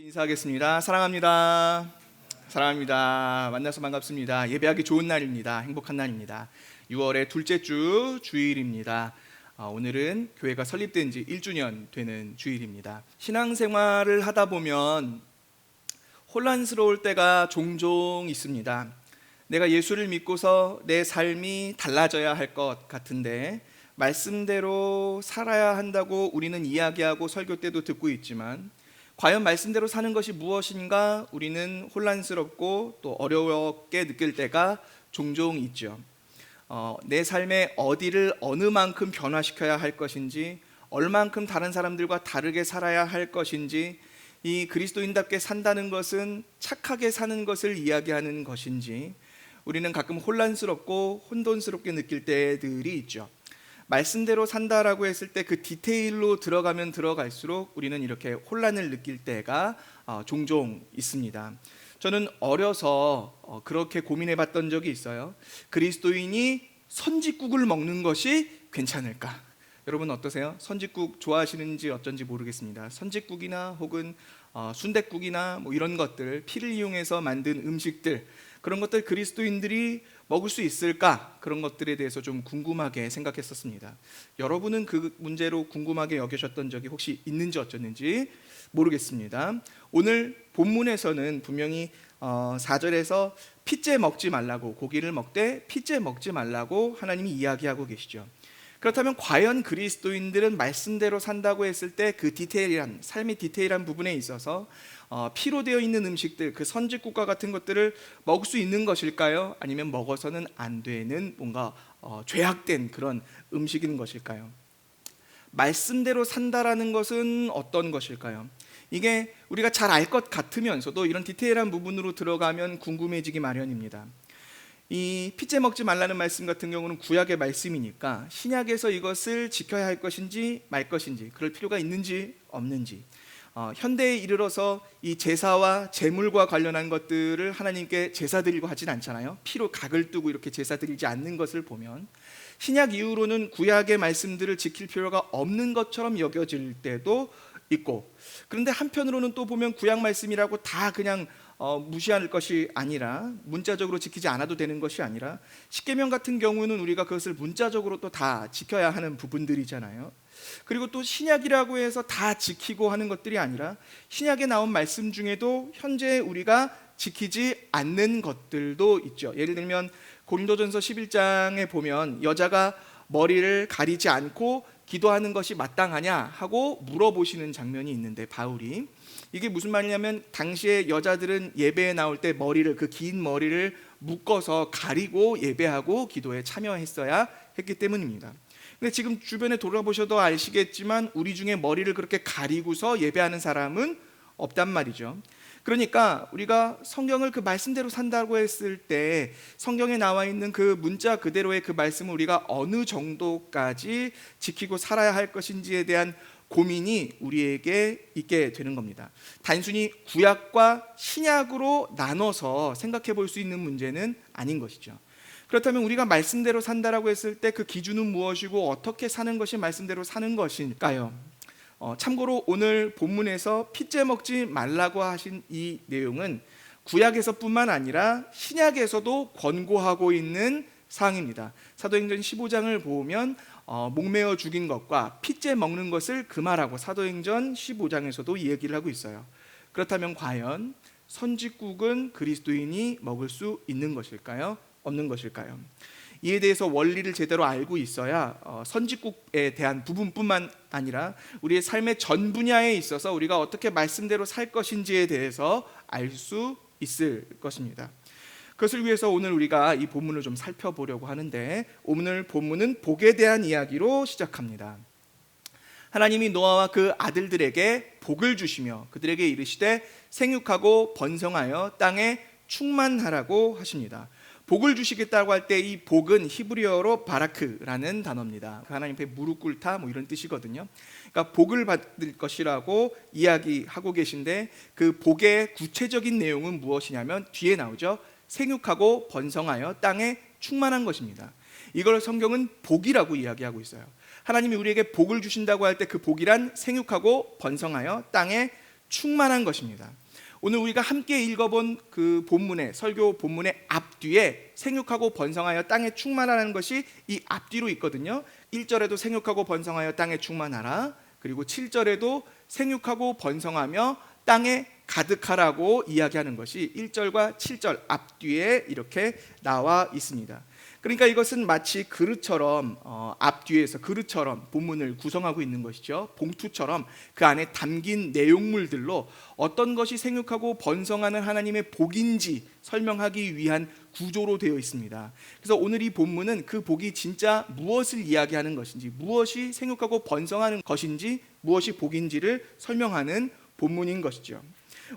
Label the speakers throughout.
Speaker 1: 인사하겠습니다. 사랑합니다. 사랑합니다. 만나서 반갑습니다. 예배하기 좋은 날입니다. 행복한 날입니다. 6월의 둘째 주 주일입니다. 오늘은 교회가 설립된 지 1주년 되는 주일입니다. 신앙생활을 하다 보면 혼란스러울 때가 종종 있습니다. 내가 예수를 믿고서 내 삶이 달라져야 할 것 같은데 말씀대로 살아야 한다고 우리는 이야기하고 설교 때도 듣고 있지만 과연 말씀대로 사는 것이 무엇인가 우리는 혼란스럽고 또 어렵게 느낄 때가 종종 있죠. 내 삶의 어디를 어느 만큼 변화시켜야 할 것인지, 얼만큼 다른 사람들과 다르게 살아야 할 것인지, 이 그리스도인답게 산다는 것은 착하게 사는 것을 이야기하는 것인지 우리는 가끔 혼란스럽고 혼돈스럽게 느낄 때들이 있죠. 말씀대로 산다라고 했을 때 그 디테일로 들어가면 들어갈수록 우리는 이렇게 혼란을 느낄 때가 종종 있습니다. 저는 어려서 그렇게 고민해 봤던 적이 있어요. 그리스도인이 선짓국을 먹는 것이 괜찮을까? 여러분 어떠세요? 선짓국 좋아하시는지 어쩐지 모르겠습니다. 선짓국이나 혹은 순댓국이나 뭐 이런 것들, 피를 이용해서 만든 음식들, 그런 것들 그리스도인들이 먹을 수 있을까? 그런 것들에 대해서 좀 궁금하게 생각했었습니다. 여러분은 그 문제로 궁금하게 여기셨던 적이 혹시 있는지 어쩌는지 모르겠습니다. 오늘 본문에서는 분명히 4절에서 핏째 먹지 말라고, 고기를 먹되 핏째 먹지 말라고 하나님이 이야기하고 계시죠. 그렇다면 과연 그리스도인들은 말씀대로 산다고 했을 때 그 디테일한, 삶의 디테일한 부분에 있어서 피로 되어 있는 음식들, 그 선짓국과 같은 것들을 먹을 수 있는 것일까요? 아니면 먹어서는 안 되는 뭔가 죄악된 그런 음식인 것일까요? 말씀대로 산다라는 것은 어떤 것일까요? 이게 우리가 잘 알 것 같으면서도 이런 디테일한 부분으로 들어가면 궁금해지기 마련입니다. 이 핏째 먹지 말라는 말씀 같은 경우는 구약의 말씀이니까 신약에서 이것을 지켜야 할 것인지 말 것인지, 그럴 필요가 있는지 없는지, 현대에 이르러서 이 제사와 제물과 관련한 것들을 하나님께 제사 드리고 하진 않잖아요. 피로 각을 뜨고 이렇게 제사 드리지 않는 것을 보면 신약 이후로는 구약의 말씀들을 지킬 필요가 없는 것처럼 여겨질 때도 있고, 그런데 한편으로는 또 보면 구약 말씀이라고 다 그냥 무시할 것이 아니라, 문자적으로 지키지 않아도 되는 것이 아니라 십계명 같은 경우는 우리가 그것을 문자적으로 또 다 지켜야 하는 부분들이잖아요. 그리고 또 신약이라고 해서 다 지키고 하는 것들이 아니라 신약에 나온 말씀 중에도 현재 우리가 지키지 않는 것들도 있죠. 예를 들면 고린도전서 11장에 보면 여자가 머리를 가리지 않고 기도하는 것이 마땅하냐 하고 물어보시는 장면이 있는데, 바울이 이게 무슨 말이냐면 당시에 여자들은 예배에 나올 때 머리를, 그 긴 머리를 묶어서 가리고 예배하고 기도에 참여했어야 했기 때문입니다. 근데 지금 주변에 돌아보셔도 아시겠지만 우리 중에 머리를 그렇게 가리고서 예배하는 사람은 없단 말이죠. 그러니까 우리가 성경을 그 말씀대로 산다고 했을 때 성경에 나와 있는 그 문자 그대로의 그 말씀을 우리가 어느 정도까지 지키고 살아야 할 것인지에 대한 고민이 우리에게 있게 되는 겁니다. 단순히 구약과 신약으로 나눠서 생각해 볼 수 있는 문제는 아닌 것이죠. 그렇다면 우리가 말씀대로 산다라고 했을 때 그 기준은 무엇이고 어떻게 사는 것이 말씀대로 사는 것일까요? 참고로 오늘 본문에서 핏째 먹지 말라고 하신 이 내용은 구약에서뿐만 아니라 신약에서도 권고하고 있는 사항입니다. 사도행전 15장을 보면 목매어 죽인 것과 핏째 먹는 것을 금하라고 사도행전 15장에서도 이 얘기를 하고 있어요. 그렇다면 과연 선짓국은 그리스도인이 먹을 수 있는 것일까요? 없는 것일까요? 이에 대해서 원리를 제대로 알고 있어야 선짓국에 대한 부분뿐만 아니라 우리의 삶의 전 분야에 있어서 우리가 어떻게 말씀대로 살 것인지에 대해서 알 수 있을 것입니다. 그것을 위해서 오늘 우리가 이 본문을 좀 살펴보려고 하는데, 오늘 본문은 복에 대한 이야기로 시작합니다. 하나님이 노아와 그 아들들에게 복을 주시며 그들에게 이르시되 생육하고 번성하여 땅에 충만하라고 하십니다. 복을 주시겠다고 할 때 이 복은 히브리어로 바라크라는 단어입니다. 하나님 앞에 무릎 꿇다 뭐 이런 뜻이거든요. 그러니까 복을 받을 것이라고 이야기하고 계신데, 그 복의 구체적인 내용은 무엇이냐면 뒤에 나오죠. 생육하고 번성하여 땅에 충만한 것입니다. 이걸 성경은 복이라고 이야기하고 있어요. 하나님이 우리에게 복을 주신다고 할 때 그 복이란 생육하고 번성하여 땅에 충만한 것입니다. 오늘 우리가 함께 읽어본 그 본문의 설교 본문의 앞뒤에 생육하고 번성하여 땅에 충만하라는 것이 이 앞뒤로 있거든요. 1절에도 생육하고 번성하여 땅에 충만하라. 그리고 7절에도 생육하고 번성하며 땅에 가득하라고 이야기하는 것이 1절과 7절 앞뒤에 이렇게 나와 있습니다. 그러니까 이것은 마치 그릇처럼 앞뒤에서 그릇처럼 본문을 구성하고 있는 것이죠. 봉투처럼 그 안에 담긴 내용물들로 어떤 것이 생육하고 번성하는 하나님의 복인지 설명하기 위한 구조로 되어 있습니다. 그래서 오늘 이 본문은 그 복이 진짜 무엇을 이야기하는 것인지, 무엇이 생육하고 번성하는 것인지, 무엇이 복인지를 설명하는 본문인 것이죠.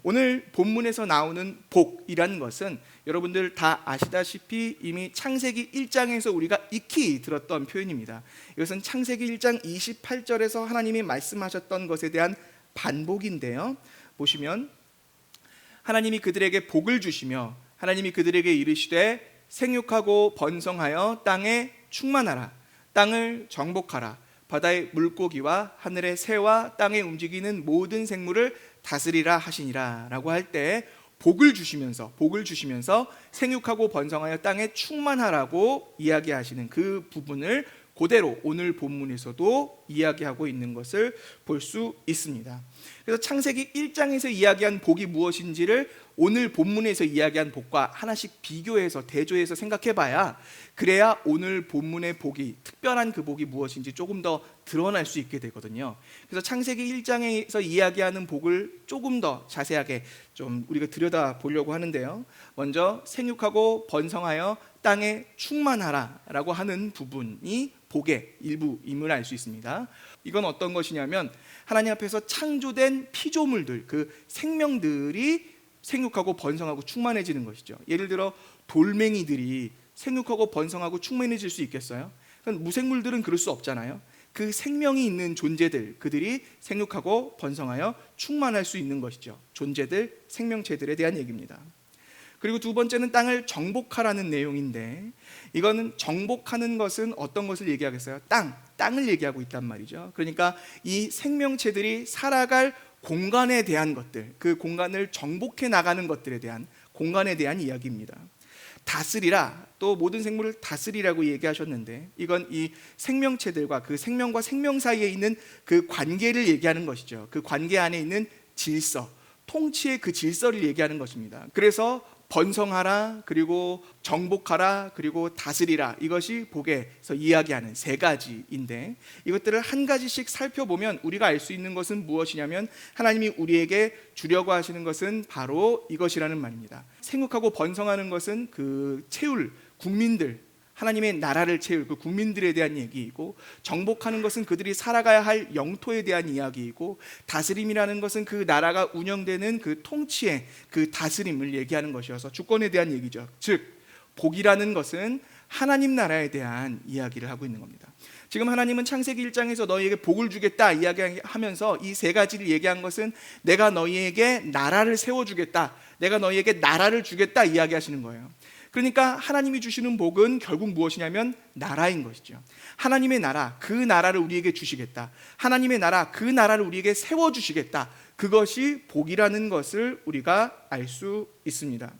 Speaker 1: 오늘 본문에서 나오는 복이라는 것은 여러분들 다 아시다시피 이미 창세기 1장에서 우리가 익히 들었던 표현입니다. 이것은 창세기 1장 28절에서 하나님이 말씀하셨던 것에 대한 반복인데요. 보시면 하나님이 그들에게 복을 주시며 하나님이 그들에게 이르시되 생육하고 번성하여 땅에 충만하라. 땅을 정복하라. 바다의 물고기와 하늘의 새와 땅에 움직이는 모든 생물을 다스리라 하시니라 라고 할 때 복을 주시면서 생육하고 번성하여 땅에 충만하라고 이야기하시는 그 부분을 그대로 오늘 본문에서도 이야기하고 있는 것을 볼 수 있습니다. 그래서 창세기 1장에서 이야기한 복이 무엇인지를 오늘 본문에서 이야기한 복과 하나씩 비교해서 대조해서 생각해봐야 그래야 오늘 본문의 복이, 특별한 그 복이 무엇인지 조금 더 드러날 수 있게 되거든요. 그래서 창세기 1장에서 이야기하는 복을 조금 더 자세하게 좀 우리가 들여다보려고 하는데요. 먼저 생육하고 번성하여 땅에 충만하라 라고 하는 부분이 복의 일부임을 알 수 있습니다. 이건 어떤 것이냐면 하나님 앞에서 창조된 피조물들, 그 생명들이 생육하고 번성하고 충만해지는 것이죠. 예를 들어 돌멩이들이 생육하고 번성하고 충만해질 수 있겠어요? 무생물들은 그럴 수 없잖아요. 그 생명이 있는 존재들, 그들이 생육하고 번성하여 충만할 수 있는 것이죠. 존재들, 생명체들에 대한 얘기입니다. 그리고 두 번째는 땅을 정복하라는 내용인데, 이거는 정복하는 것은 어떤 것을 얘기하겠어요? 땅을 얘기하고 있단 말이죠. 그러니까 이 생명체들이 살아갈 공간에 대한 것들, 그 공간을 정복해 나가는 것들에 대한 공간에 대한 이야기입니다. 다스리라, 또 모든 생물을 다스리라고 얘기하셨는데, 이건 이 생명체들과 그 생명과 생명 사이에 있는 그 관계를 얘기하는 것이죠. 그 관계 안에 있는 질서, 통치의 그 질서를 얘기하는 것입니다. 그래서 번성하라, 그리고 정복하라, 그리고 다스리라, 이것이 복에서 이야기하는 세 가지인데, 이것들을 한 가지씩 살펴보면 우리가 알 수 있는 것은 무엇이냐면 하나님이 우리에게 주려고 하시는 것은 바로 이것이라는 말입니다. 생육하고 번성하는 것은 그 채울 국민들, 하나님의 나라를 채울 그 국민들에 대한 얘기이고, 정복하는 것은 그들이 살아가야 할 영토에 대한 이야기이고, 다스림이라는 것은 그 나라가 운영되는 그 통치의 그 다스림을 얘기하는 것이어서 주권에 대한 얘기죠. 즉 복이라는 것은 하나님 나라에 대한 이야기를 하고 있는 겁니다. 지금 하나님은 창세기 1장에서 너희에게 복을 주겠다 이야기하면서 이 세 가지를 얘기한 것은 내가 너희에게 나라를 세워주겠다, 내가 너희에게 나라를 주겠다 이야기하시는 거예요. 그러니까 하나님이 주시는 복은 결국 무엇이냐면 나라인 것이죠. 하나님의 나라, 그 나라를 우리에게 주시겠다. 하나님의 나라, 그 나라를 우리에게 세워주시겠다. 그것이 복이라는 것을 우리가 알 수 있습니다.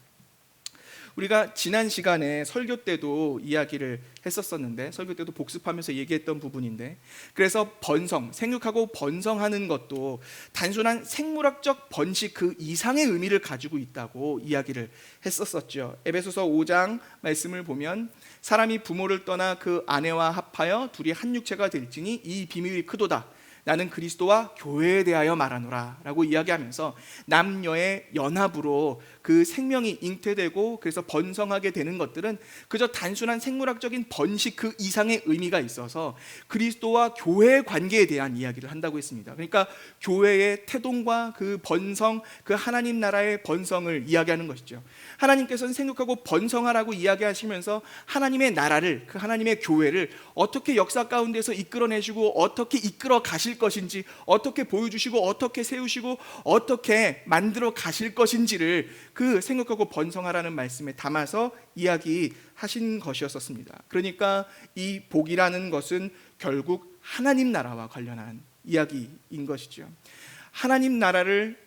Speaker 1: 우리가 지난 시간에 설교 때도 이야기를 했었었는데, 설교 때도 복습하면서 얘기했던 부분인데, 그래서 번성, 생육하고 번성하는 것도 단순한 생물학적 번식 그 이상의 의미를 가지고 있다고 이야기를 했었었죠. 에베소서 5장 말씀을 보면 사람이 부모를 떠나 그 아내와 합하여 둘이 한 육체가 될지니 이 비밀이 크도다. 나는 그리스도와 교회에 대하여 말하노라 라고 이야기하면서 남녀의 연합으로 그 생명이 잉태되고 그래서 번성하게 되는 것들은 그저 단순한 생물학적인 번식 그 이상의 의미가 있어서 그리스도와 교회의 관계에 대한 이야기를 한다고 했습니다. 그러니까 교회의 태동과 그 번성, 그 하나님 나라의 번성을 이야기하는 것이죠. 하나님께서는 생육하고 번성하라고 이야기하시면서 하나님의 나라를, 그 하나님의 교회를 어떻게 역사 가운데서 이끌어내시고 어떻게 이끌어 가실 것인지, 어떻게 보여주시고 어떻게 세우시고 어떻게 만들어 가실 것인지를 그 생육하고 번성하라는 말씀에 담아서 이야기하신 것이었습니다. 그러니까 이 복이라는 것은 결국 하나님 나라와 관련한 이야기인 것이죠. 하나님 나라를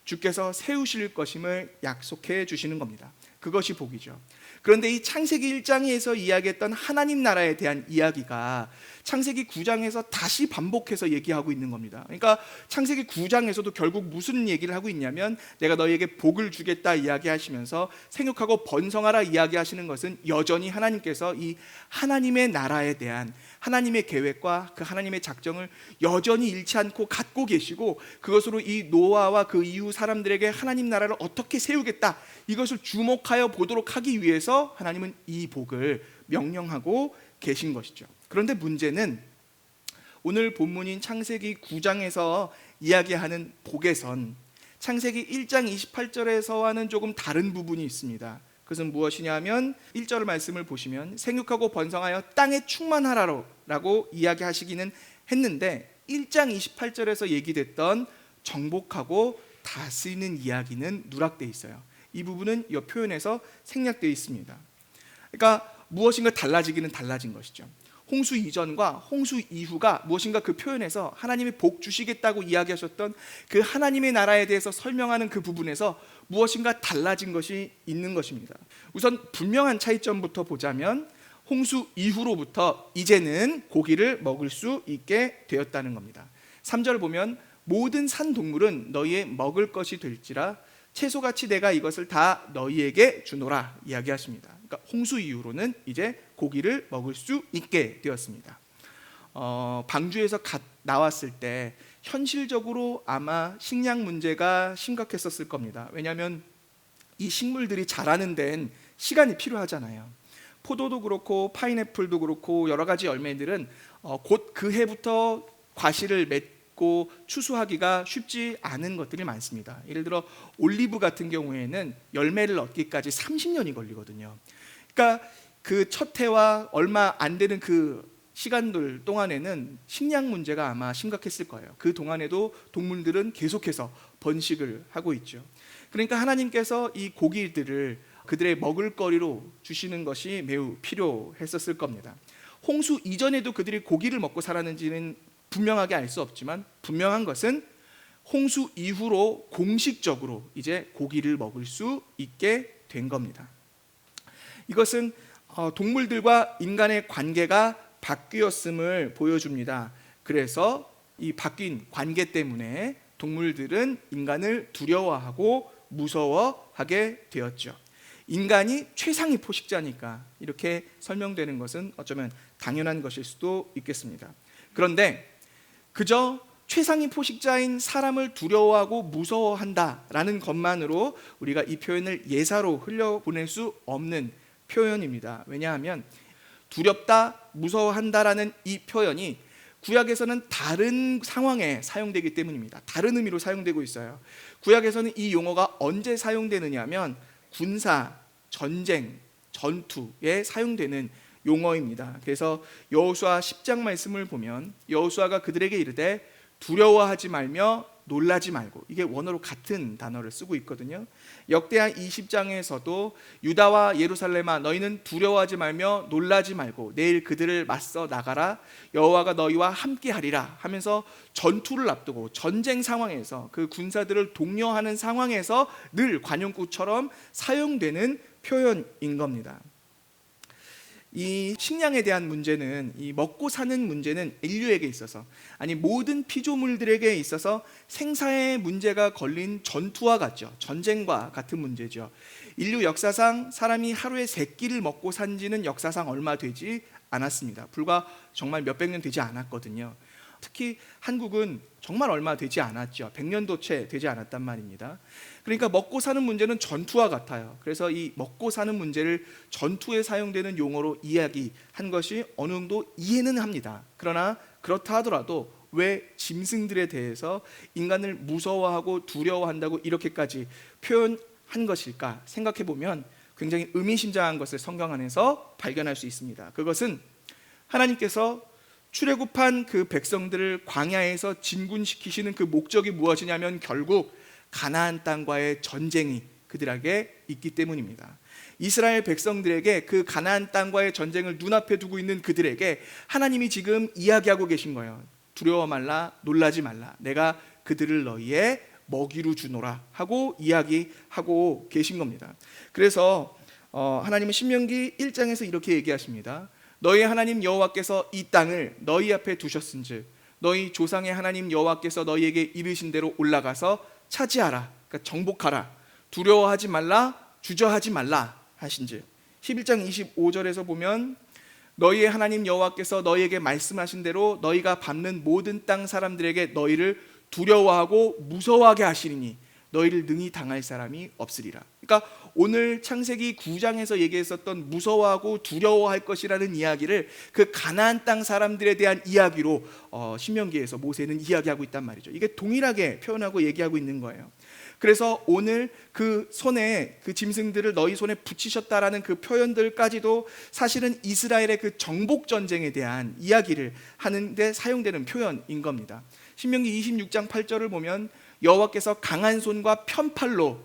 Speaker 1: 주께서 세우실 것임을 약속해 주시는 겁니다. 그것이 복이죠. 그런데 이 창세기 1장에서 이야기했던 하나님 나라에 대한 이야기가 창세기 9장에서 다시 반복해서 얘기하고 있는 겁니다. 그러니까 창세기 9장에서도 결국 무슨 얘기를 하고 있냐면 내가 너희에게 복을 주겠다 이야기하시면서 생육하고 번성하라 이야기하시는 것은 여전히 하나님께서 이 하나님의 나라에 대한 하나님의 계획과 그 하나님의 작정을 여전히 잃지 않고 갖고 계시고, 그것으로 이 노아와 그 이후 사람들에게 하나님 나라를 어떻게 세우겠다, 이것을 주목하여 보도록 하기 위해서 하나님은 이 복을 명령하고 계신 것이죠. 그런데 문제는 오늘 본문인 창세기 9장에서 이야기하는 복에선 창세기 1장 28절에서와는 조금 다른 부분이 있습니다. 그것은 무엇이냐면 1절 말씀을 보시면 생육하고 번성하여 땅에 충만하라라고 이야기하시기는 했는데 1장 28절에서 얘기됐던 정복하고 다스리는 이야기는 누락되어 있어요. 이 부분은 이 표현에서 생략되어 있습니다. 그러니까 무엇인가 달라지기는 달라진 것이죠. 홍수 이전과 홍수 이후가 무엇인가 그 표현에서 하나님이 복 주시겠다고 이야기하셨던 그 하나님의 나라에 대해서 설명하는 그 부분에서 무엇인가 달라진 것이 있는 것입니다. 우선 분명한 차이점부터 보자면 홍수 이후로부터 이제는 고기를 먹을 수 있게 되었다는 겁니다. 3절 보면 모든 산 동물은 너희의 먹을 것이 될지라 채소같이 내가 이것을 다 너희에게 주노라 이야기하십니다. 그러니까 홍수 이후로는 이제 고기를 먹을 수 있게 되었습니다. 방주에서 나왔을 때 현실적으로 아마 식량 문제가 심각했었을 겁니다. 왜냐하면 이 식물들이 자라는 데는 시간이 필요하잖아요. 포도도 그렇고 파인애플도 그렇고 여러 가지 열매들은 곧 그 해부터 과실을 맺고 추수하기가 쉽지 않은 것들이 많습니다. 예를 들어 올리브 같은 경우에는 열매를 얻기까지 30년이 걸리거든요. 그러니까 그 첫 해와 얼마 안 되는 그 시간들 동안에는 식량 문제가 아마 심각했을 거예요. 그 동안에도 동물들은 계속해서 번식을 하고 있죠. 그러니까 하나님께서 이 고기들을 그들의 먹을거리로 주시는 것이 매우 필요했었을 겁니다. 홍수 이전에도 그들이 고기를 먹고 살았는지는 분명하게 알 수 없지만 분명한 것은 홍수 이후로 공식적으로 이제 고기를 먹을 수 있게 된 겁니다. 이것은 동물들과 인간의 관계가 바뀌었음을 보여줍니다. 그래서 이 바뀐 관계 때문에 동물들은 인간을 두려워하고 무서워하게 되었죠. 인간이 최상위 포식자니까 이렇게 설명되는 것은 어쩌면 당연한 것일 수도 있겠습니다. 그런데 그저 최상위 포식자인 사람을 두려워하고 무서워한다라는 것만으로 우리가 이 표현을 예사로 흘려보낼 수 없는 표현입니다. 왜냐하면 두렵다, 무서워한다라는 이 표현이 구약에서는 다른 상황에 사용되기 때문입니다. 다른 의미로 사용되고 있어요. 구약에서는 이 용어가 언제 사용되느냐 하면 군사, 전쟁, 전투에 사용되는 용어입니다. 그래서 여호수아 10장 말씀을 보면 여호수아가 그들에게 이르되 두려워하지 말며 놀라지 말고, 이게 원어로 같은 단어를 쓰고 있거든요. 역대하 20장에서도 유다와 예루살렘아 너희는 두려워하지 말며 놀라지 말고 내일 그들을 맞서 나가라 여호와가 너희와 함께하리라 하면서 전투를 앞두고 전쟁 상황에서 그 군사들을 독려하는 상황에서 늘 관용구처럼 사용되는 표현인 겁니다. 이 식량에 대한 문제는, 이 먹고 사는 문제는 인류에게 있어서, 아니 모든 피조물들에게 있어서 생사의 문제가 걸린 전투와 같죠. 전쟁과 같은 문제죠. 인류 역사상 사람이 하루에 3끼를 먹고 산 지는 역사상 얼마 되지 않았습니다. 불과 정말 몇백 년 되지 않았거든요. 특히 한국은 정말 얼마 되지 않았죠. 100년도 채 되지 않았단 말입니다. 그러니까 먹고 사는 문제는 전투와 같아요. 그래서 이 먹고 사는 문제를 전투에 사용되는 용어로 이야기한 것이 어느 정도 이해는 합니다. 그러나 그렇다 하더라도 왜 짐승들에 대해서 인간을 무서워하고 두려워한다고 이렇게까지 표현한 것일까 생각해 보면 굉장히 의미심장한 것을 성경 안에서 발견할 수 있습니다. 그것은 하나님께서 출애굽한 그 백성들을 광야에서 진군시키시는 그 목적이 무엇이냐면 결국 가나안 땅과의 전쟁이 그들에게 있기 때문입니다. 이스라엘 백성들에게 그 가나안 땅과의 전쟁을 눈앞에 두고 있는 그들에게 하나님이 지금 이야기하고 계신 거예요. 두려워 말라, 놀라지 말라. 내가 그들을 너희의 먹이로 주노라 하고 이야기하고 계신 겁니다. 그래서 하나님은 신명기 1장에서 이렇게 얘기하십니다. 너희 하나님 여호와께서 이 땅을 너희 앞에 두셨은즉 너희 조상의 하나님 여호와께서 너희에게 이르신 대로 올라가서 차지하라. 그러니까 정복하라. 두려워하지 말라, 주저하지 말라 하신즉 11장 25절에서 보면 너희의 하나님 여호와께서 너희에게 말씀하신 대로 너희가 밟는 모든 땅 사람들에게 너희를 두려워하고 무서워하게 하시리니 너희를 능히 당할 사람이 없으리라. 그러니까 오늘 창세기 9장에서 얘기했었던 무서워하고 두려워할 것이라는 이야기를 그 가나안 땅 사람들에 대한 이야기로 신명기에서 모세는 이야기하고 있단 말이죠. 이게 동일하게 표현하고 얘기하고 있는 거예요. 그래서 오늘 그 손에 그 짐승들을 너희 손에 붙이셨다라는 그 표현들까지도 사실은 이스라엘의 그 정복 전쟁에 대한 이야기를 하는데 사용되는 표현인 겁니다. 신명기 26장 8절을 보면 여호와께서 강한 손과 편팔로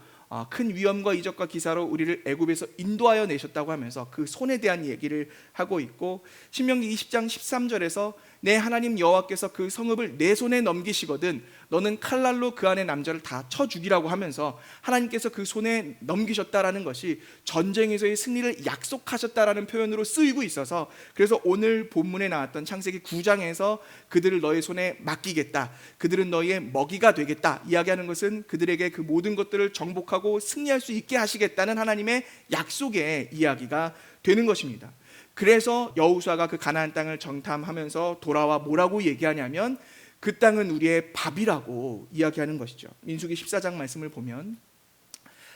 Speaker 1: 큰 위엄과 이적과 기사로 우리를 애굽에서 인도하여 내셨다고 하면서 그 손에 대한 얘기를 하고 있고, 신명기 20장 13절에서 내 하나님 여호와께서 그 성읍을 내 손에 넘기시거든 너는 칼날로 그 안에 남자를 다 쳐 죽이라고 하면서 하나님께서 그 손에 넘기셨다라는 것이 전쟁에서의 승리를 약속하셨다라는 표현으로 쓰이고 있어서, 그래서 오늘 본문에 나왔던 창세기 9장에서 그들을 너의 손에 맡기겠다, 그들은 너희의 먹이가 되겠다 이야기하는 것은 그들에게 그 모든 것들을 정복하고 승리할 수 있게 하시겠다는 하나님의 약속의 이야기가 되는 것입니다. 그래서 여호수아가 그 가나안 땅을 정탐하면서 돌아와 뭐라고 얘기하냐면 그 땅은 우리의 밥이라고 이야기하는 것이죠. 민수기 14장 말씀을 보면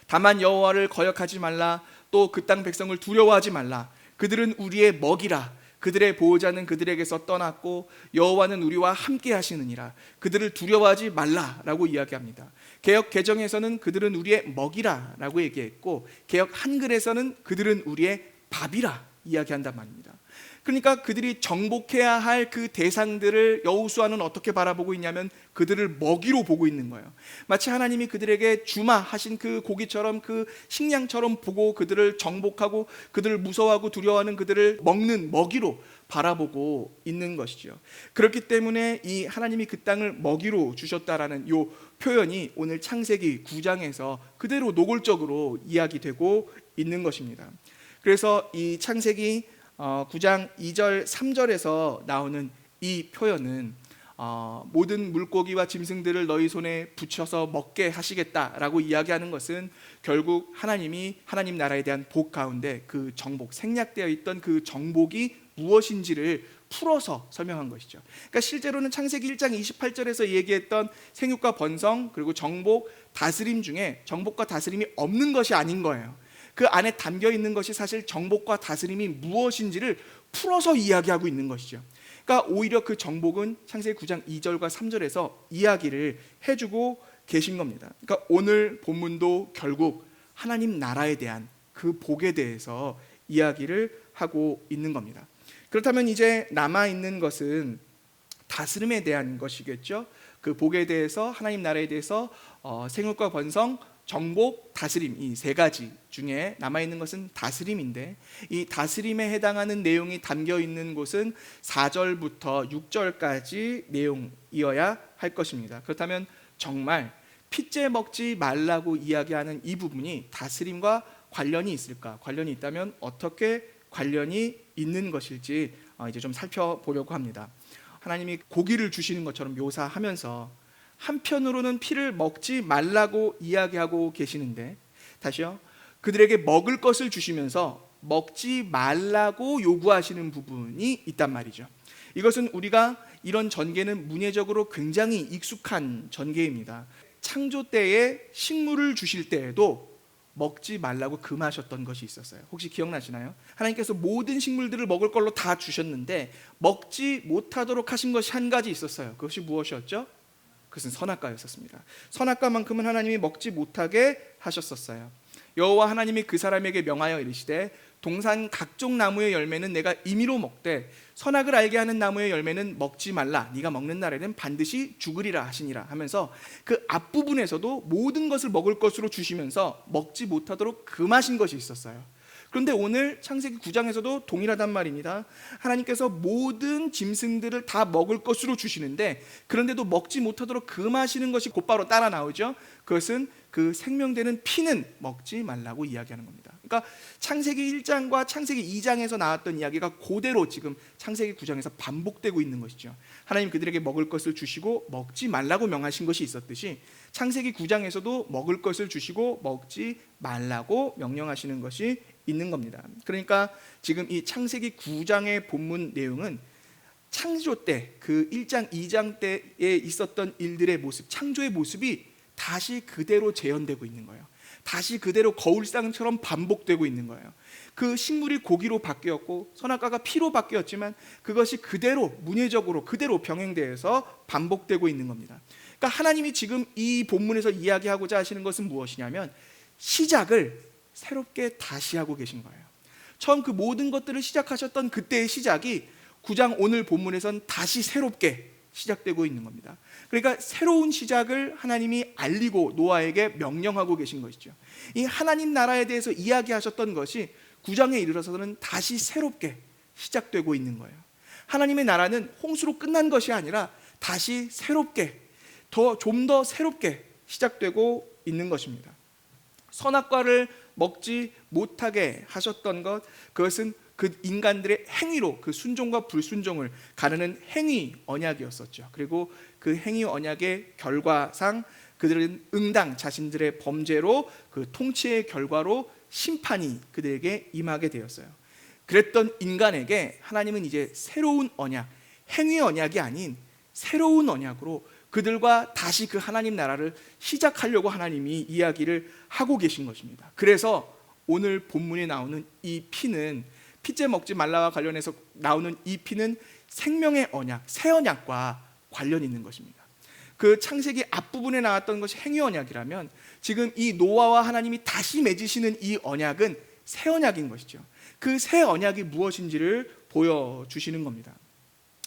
Speaker 1: 다만 여호와를 거역하지 말라, 또 그 땅 백성을 두려워하지 말라, 그들은 우리의 먹이라, 그들의 보호자는 그들에게서 떠났고 여호와는 우리와 함께 하시느니라, 그들을 두려워하지 말라라고 이야기합니다. 개역 개정에서는 그들은 우리의 먹이라라고 얘기했고, 개역 한글에서는 그들은 우리의 밥이라 이야기한단 말입니다. 그러니까 그들이 정복해야 할 그 대상들을 여호수아는 어떻게 바라보고 있냐면 그들을 먹이로 보고 있는 거예요. 마치 하나님이 그들에게 주마 하신 그 고기처럼, 그 식량처럼 보고 그들을 정복하고 그들을 무서워하고 두려워하는 그들을 먹는 먹이로 바라보고 있는 것이죠. 그렇기 때문에 이 하나님이 그 땅을 먹이로 주셨다라는 이 표현이 오늘 창세기 9장에서 그대로 노골적으로 이야기되고 있는 것입니다. 그래서 이 창세기 9장 2절 3절에서 나오는 이 표현은 모든 물고기와 짐승들을 너희 손에 붙여서 먹게 하시겠다라고 이야기하는 것은 결국 하나님이 하나님 나라에 대한 복 가운데 그 정복, 생략되어 있던 그 정복이 무엇인지를 풀어서 설명한 것이죠. 그러니까 실제로는 창세기 1장 28절에서 얘기했던 생육과 번성 그리고 정복, 다스림 중에 정복과 다스림이 없는 것이 아닌 거예요. 그 안에 담겨 있는 것이 사실 정복과 다스림이 무엇인지를 풀어서 이야기하고 있는 것이죠. 그러니까 오히려 그 정복은 창세기 9장 2절과 3절에서 이야기를 해주고 계신 겁니다. 그러니까 오늘 본문도 결국 하나님 나라에 대한 그 복에 대해서 이야기를 하고 있는 겁니다. 그렇다면 이제 남아있는 것은 다스림에 대한 것이겠죠. 그 복에 대해서, 하나님 나라에 대해서 생육과 번성, 정복, 다스림, 이 세 가지 중에 남아있는 것은 다스림인데, 이 다스림에 해당하는 내용이 담겨있는 곳은 4절부터 6절까지 내용이어야 할 것입니다. 그렇다면 정말 핏째 먹지 말라고 이야기하는 이 부분이 다스림과 관련이 있을까? 관련이 있다면 어떻게 관련이 있는 것일지 이제 좀 살펴보려고 합니다. 하나님이 고기를 주시는 것처럼 묘사하면서 한편으로는 피를 먹지 말라고 이야기하고 계시는데, 다시요, 그들에게 먹을 것을 주시면서 먹지 말라고 요구하시는 부분이 있단 말이죠. 이것은 우리가 이런 전개는 문예적으로 굉장히 익숙한 전개입니다. 창조 때에 식물을 주실 때에도 먹지 말라고 금하셨던 것이 있었어요. 혹시 기억나시나요? 하나님께서 모든 식물들을 먹을 걸로 다 주셨는데 먹지 못하도록 하신 것이 한 가지 있었어요. 그것이 무엇이었죠? 그것은 선악과였었습니다. 선악과만큼은 하나님이 먹지 못하게 하셨었어요. 여호와 하나님이 그 사람에게 명하여 이르시되 동산 각종 나무의 열매는 내가 임의로 먹되 선악을 알게 하는 나무의 열매는 먹지 말라, 네가 먹는 날에는 반드시 죽으리라 하시니라 하면서 그 앞부분에서도 모든 것을 먹을 것으로 주시면서 먹지 못하도록 금하신 것이 있었어요. 그런데 오늘 창세기 9장에서도 동일하단 말입니다. 하나님께서 모든 짐승들을 다 먹을 것으로 주시는데, 그런데도 먹지 못하도록 금하시는 것이 곧바로 따라 나오죠. 그것은 그 생명되는 피는 먹지 말라고 이야기하는 겁니다. 그러니까 창세기 1장과 창세기 2장에서 나왔던 이야기가 그대로 지금 창세기 9장에서 반복되고 있는 것이죠. 하나님 그들에게 먹을 것을 주시고 먹지 말라고 명하신 것이 있었듯이 창세기 9장에서도 먹을 것을 주시고 먹지 말라고 명령하시는 것이 있는 겁니다. 그러니까 지금 이 창세기 9장의 본문 내용은 창조 때, 그 1장 2장 때에 있었던 일들의 모습, 창조의 모습이 다시 그대로 재현되고 있는 거예요. 다시 그대로 거울상처럼 반복되고 있는 거예요. 그 식물이 고기로 바뀌었고 선악과가 피로 바뀌었지만 그것이 그대로 문예적으로 그대로 병행되어서 반복되고 있는 겁니다. 그러니까 하나님이 지금 이 본문에서 이야기하고자 하시는 것은 무엇이냐면 시작을 새롭게 다시 하고 계신 거예요. 처음 그 모든 것들을 시작하셨던 그때의 시작이 9장 오늘 본문에선 다시 새롭게 시작되고 있는 겁니다. 그러니까 새로운 시작을 하나님이 알리고 노아에게 명령하고 계신 것이죠. 이 하나님 나라에 대해서 이야기하셨던 것이 9장에 이르러서는 다시 새롭게 시작되고 있는 거예요. 하나님의 나라는 홍수로 끝난 것이 아니라 다시 새롭게, 좀 더 새롭게 시작되고 있는 것입니다. 선악과를 먹지 못하게 하셨던 것, 그것은 그 인간들의 행위로 그 순종과 불순종을 가르는 행위 언약이었었죠. 그리고 그 행위 언약의 결과상 그들은 응당 자신들의 범죄로 그 통치의 결과로 심판이 그들에게 임하게 되었어요. 그랬던 인간에게 하나님은 이제 새로운 언약, 행위 언약이 아닌 새로운 언약으로 그들과 다시 그 하나님 나라를 시작하려고 하나님이 이야기를 하고 계신 것입니다. 그래서 오늘 본문에 나오는 이 피는, 피째 먹지 말라와 관련해서 나오는 이 피는 생명의 언약, 새 언약과 관련이 있는 것입니다. 그 창세기 앞부분에 나왔던 것이 행위 언약이라면 지금 이 노아와 하나님이 다시 맺으시는 이 언약은 새 언약인 것이죠. 그 새 언약이 무엇인지를 보여주시는 겁니다.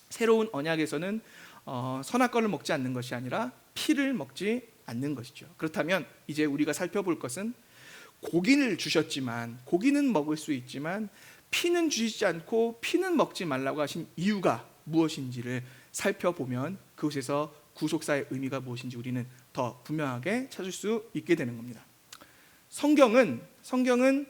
Speaker 1: 새로운 언약에서는 선악과를 먹지 않는 것이 아니라 피를 먹지 않는 것이죠. 그렇다면 이제 우리가 살펴볼 것은 고기를 주셨지만, 고기는 먹을 수 있지만 피는 주시지 않고 피는 먹지 말라고 하신 이유가 무엇인지를 살펴보면 그곳에서 구속사의 의미가 무엇인지 우리는 더 분명하게 찾을 수 있게 되는 겁니다. 성경은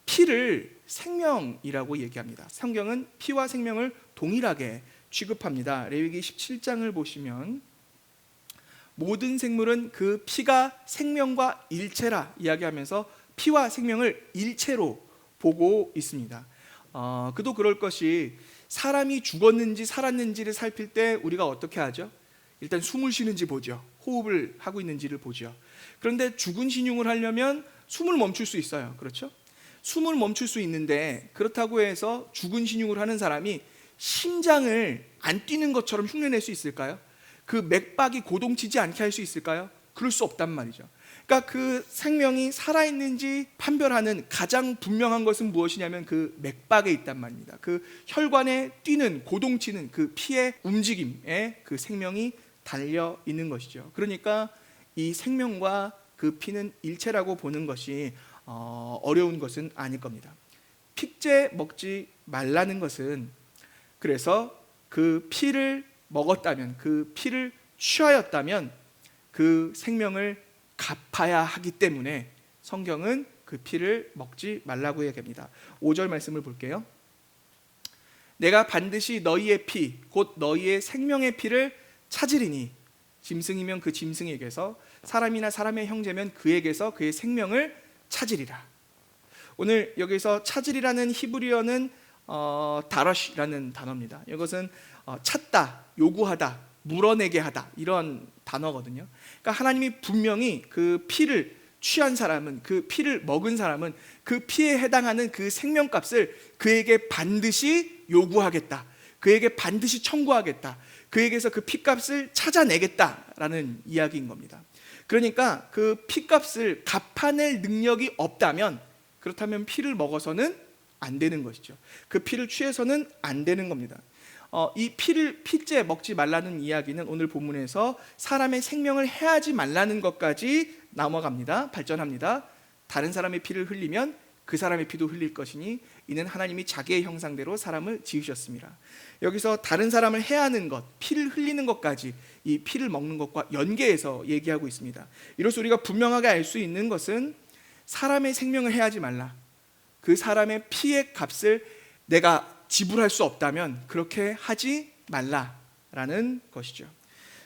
Speaker 1: 피를 생명이라고 얘기합니다. 성경은 피와 생명을 동일하게 취급합니다. 레위기 17장을 보시면 모든 생물은 그 피가 생명과 일체라 이야기하면서 피와 생명을 일체로 보고 있습니다. 그도 그럴 것이 사람이 죽었는지 살았는지를 살필 때 우리가 어떻게 하죠? 일단 숨을 쉬는지 보죠. 호흡을 하고 있는지를 보죠. 그런데 죽은 신용을 하려면 숨을 멈출 수 있어요. 그렇죠? 숨을 멈출 수 있는데 그렇다고 해서 죽은 신용을 하는 사람이 심장을 안 뛰는 것처럼 흉내낼 수 있을까요? 그 맥박이 고동치지 않게 할 수 있을까요? 그럴 수 없단 말이죠. 그러니까 그 생명이 살아있는지 판별하는 가장 분명한 것은 무엇이냐면 그 맥박에 있단 말입니다. 그 혈관에 뛰는, 고동치는 그 피의 움직임에 그 생명이 달려 있는 것이죠. 그러니까 이 생명과 그 피는 일체라고 보는 것이 어려운 것은 아닐 겁니다. 핏째 먹지 말라는 것은, 그래서 그 피를 먹었다면, 그 피를 취하였다면 그 생명을 갚아야 하기 때문에 성경은 그 피를 먹지 말라고 얘기합니다. 5절 말씀을 볼게요. 내가 반드시 너희의 피, 곧 너희의 생명의 피를 찾으리니, 짐승이면 그 짐승에게서, 사람이나 사람의 형제면 그에게서 그의 생명을 찾으리라. 오늘 여기서 찾으리라는 히브리어는 다러시라는 단어입니다. 이것은 찾다, 요구하다, 물어내게 하다, 이런 단어거든요. 그러니까 하나님이 분명히 그 피를 취한 사람은, 그 피를 먹은 사람은 그 피에 해당하는 그 생명값을 그에게 반드시 요구하겠다, 그에게 반드시 청구하겠다, 그에게서 그 피값을 찾아내겠다라는 이야기인 겁니다. 그러니까 그 피값을 갚아낼 능력이 없다면, 그렇다면 피를 먹어서는 안 되는 것이죠. 그 피를 취해서는 안 되는 겁니다. 이 피째 먹지 말라는 이야기는 오늘 본문에서 사람의 생명을 해하지 말라는 것까지 넘어갑니다. 발전합니다. 다른 사람의 피를 흘리면 그 사람의 피도 흘릴 것이니 이는 하나님이 자기의 형상대로 사람을 지으셨습니다. 여기서 다른 사람을 해하는 것, 피를 흘리는 것까지 이 피를 먹는 것과 연계해서 얘기하고 있습니다. 이로써 우리가 분명하게 알 수 있는 것은 사람의 생명을 해하지 말라. 그 사람의 피의 값을 내가 지불할 수 없다면 그렇게 하지 말라라는 것이죠.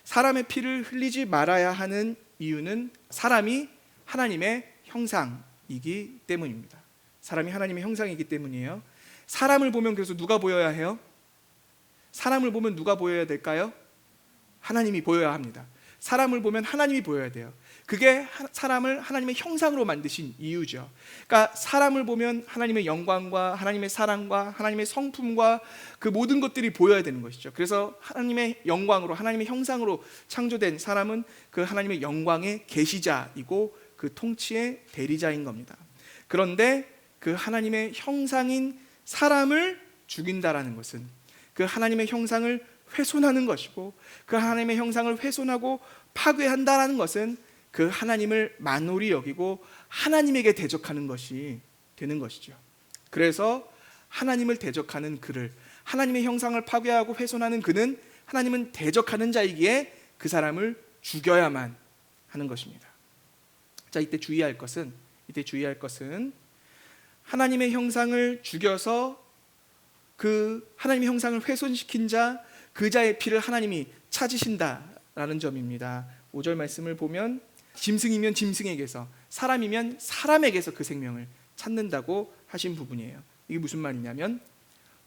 Speaker 1: 사람의 피를 흘리지 말아야 하는 이유는 사람이 하나님의 형상이기 때문입니다. 사람이 하나님의 형상이기 때문이에요. 사람을 보면 그래서 누가 보여야 해요? 사람을 보면 누가 보여야 될까요? 하나님이 보여야 합니다. 사람을 보면 하나님이 보여야 돼요. 그게 사람을 하나님의 형상으로 만드신 이유죠. 그러니까 사람을 보면 하나님의 영광과 하나님의 사랑과 하나님의 성품과 그 모든 것들이 보여야 되는 것이죠. 그래서 하나님의 영광으로, 하나님의 형상으로 창조된 사람은 그 하나님의 영광의 계시자이고 그 통치의 대리자인 겁니다. 그런데 그 하나님의 형상인 사람을 죽인다라는 것은 그 하나님의 형상을 훼손하는 것이고, 그 하나님의 형상을 훼손하고 파괴한다라는 것은 그 하나님을 만홀히 여기고 하나님에게 대적하는 것이 되는 것이죠. 그래서 하나님을 대적하는 그를, 하나님의 형상을 파괴하고 훼손하는 그는 하나님은 대적하는 자이기에 그 사람을 죽여야만 하는 것입니다. 자, 이때 주의할 것은 하나님의 형상을 죽여서 그 하나님의 형상을 훼손시킨 자, 그 자의 피를 하나님이 찾으신다라는 점입니다. 5절 말씀을 보면 짐승이면 짐승에게서, 사람이면 사람에게서 그 생명을 찾는다고 하신 부분이에요. 이게 무슨 말이냐면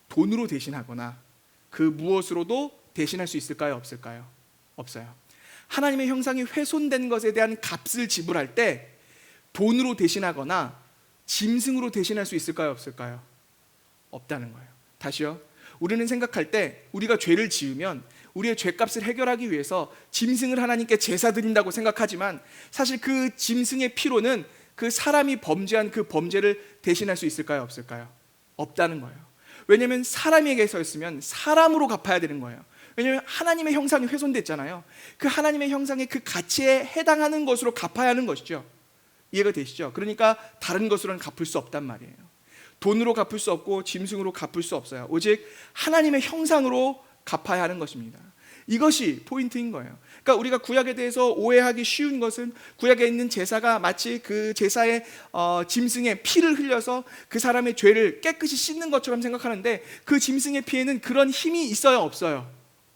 Speaker 1: 돈으로 대신하거나 그 무엇으로도 대신할 수 있을까요? 없을까요? 없어요. 하나님의 형상이 훼손된 것에 대한 값을 지불할 때 돈으로 대신하거나 짐승으로 대신할 수 있을까요? 없을까요? 없다는 거예요. 다시요. 우리는 생각할 때 우리가 죄를 지으면 우리의 죄값을 해결하기 위해서 짐승을 하나님께 제사 드린다고 생각하지만 사실 그 짐승의 피로는 그 사람이 범죄한 그 범죄를 대신할 수 있을까요? 없을까요? 없다는 거예요. 왜냐하면 사람에게서였으면 사람으로 갚아야 되는 거예요. 왜냐하면 하나님의 형상이 훼손됐잖아요. 그 하나님의 형상의 그 가치에 해당하는 것으로 갚아야 하는 것이죠. 이해가 되시죠? 그러니까 다른 것으로는 갚을 수 없단 말이에요. 돈으로 갚을 수 없고 짐승으로 갚을 수 없어요. 오직 하나님의 형상으로 갚아야 하는 것입니다. 이것이 포인트인 거예요. 그러니까 우리가 구약에 대해서 오해하기 쉬운 것은 구약에 있는 제사가 마치 그 제사의 짐승의 피를 흘려서 그 사람의 죄를 깨끗이 씻는 것처럼 생각하는데, 그 짐승의 피에는 그런 힘이 있어요? 없어요?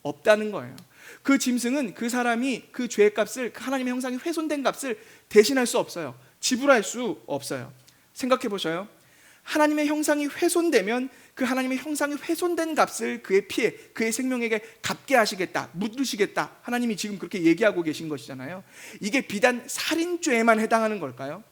Speaker 1: 없다는 거예요. 그 짐승은 그 사람이 그 죄의 값을, 그 하나님의 형상이 훼손된 값을 대신할 수 없어요. 지불할 수 없어요. 생각해 보셔요. 하나님의 형상이 훼손되면 그 하나님의 형상이 훼손된 값을 그의 피에, 그의 생명에게 갚게 하시겠다, 묻으시겠다, 하나님이 지금 그렇게 얘기하고 계신 것이잖아요. 이게 비단 살인죄에만 해당하는 걸까요?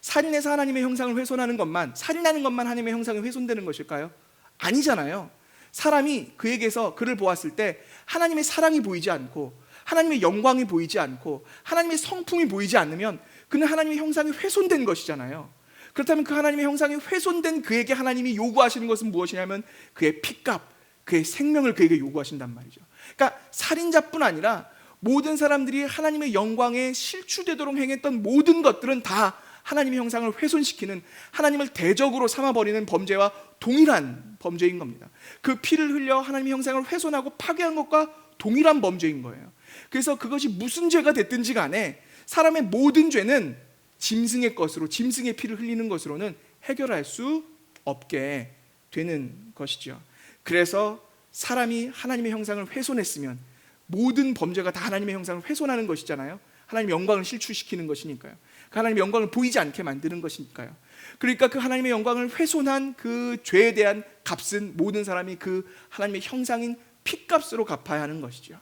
Speaker 1: 살인해서 하나님의 형상을 훼손하는 것만, 살인하는 것만 하나님의 형상이 훼손되는 것일까요? 아니잖아요. 사람이 그에게서 그를 보았을 때 하나님의 사랑이 보이지 않고 하나님의 영광이 보이지 않고 하나님의 성품이 보이지 않으면 그는 하나님의 형상이 훼손된 것이잖아요. 그렇다면 그 하나님의 형상이 훼손된 그에게 하나님이 요구하시는 것은 무엇이냐면 그의 피값, 그의 생명을 그에게 요구하신단 말이죠. 그러니까 살인자뿐 아니라 모든 사람들이 하나님의 영광에 실추되도록 행했던 모든 것들은 다 하나님의 형상을 훼손시키는, 하나님을 대적으로 삼아버리는 범죄와 동일한 범죄인 겁니다. 그 피를 흘려 하나님의 형상을 훼손하고 파괴한 것과 동일한 범죄인 거예요. 그래서 그것이 무슨 죄가 됐든지 간에 사람의 모든 죄는 짐승의 것으로, 짐승의 피를 흘리는 것으로는 해결할 수 없게 되는 것이죠. 그래서 사람이 하나님의 형상을 훼손했으면 모든 범죄가 다 하나님의 형상을 훼손하는 것이잖아요. 하나님의 영광을 실추시키는 것이니까요. 그 하나님의 영광을 보이지 않게 만드는 것이니까요. 그러니까 그 하나님의 영광을 훼손한 그 죄에 대한 값은 모든 사람이 그 하나님의 형상인 피값으로 갚아야 하는 것이죠.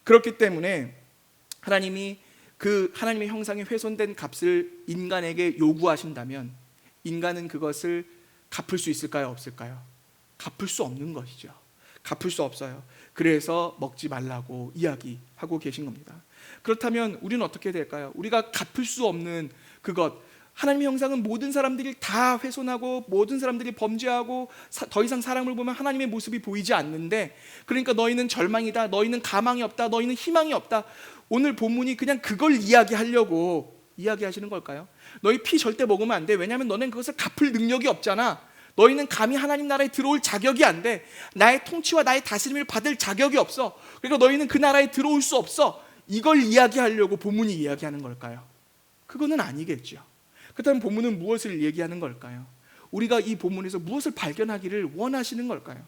Speaker 1: 그렇기 때문에 하나님이 그 하나님의 형상이 훼손된 값을 인간에게 요구하신다면 인간은 그것을 갚을 수 있을까요? 없을까요? 갚을 수 없는 것이죠. 갚을 수 없어요. 그래서 먹지 말라고 이야기하고 계신 겁니다. 그렇다면 우리는 어떻게 될까요? 우리가 갚을 수 없는 그것, 하나님의 형상은 모든 사람들이 다 훼손하고 모든 사람들이 범죄하고 더 이상 사람을 보면 하나님의 모습이 보이지 않는데, 그러니까 너희는 절망이다, 너희는 가망이 없다, 너희는 희망이 없다. 오늘 본문이 그냥 그걸 이야기하려고 이야기하시는 걸까요? 너희 피 절대 먹으면 안 돼. 왜냐하면 너는 그것을 갚을 능력이 없잖아. 너희는 감히 하나님 나라에 들어올 자격이 안 돼. 나의 통치와 나의 다스림을 받을 자격이 없어. 그러니까 너희는 그 나라에 들어올 수 없어. 이걸 이야기하려고 본문이 이야기하는 걸까요? 그거는 아니겠죠. 그렇다면 본문은 무엇을 얘기하는 걸까요? 우리가 이 본문에서 무엇을 발견하기를 원하시는 걸까요?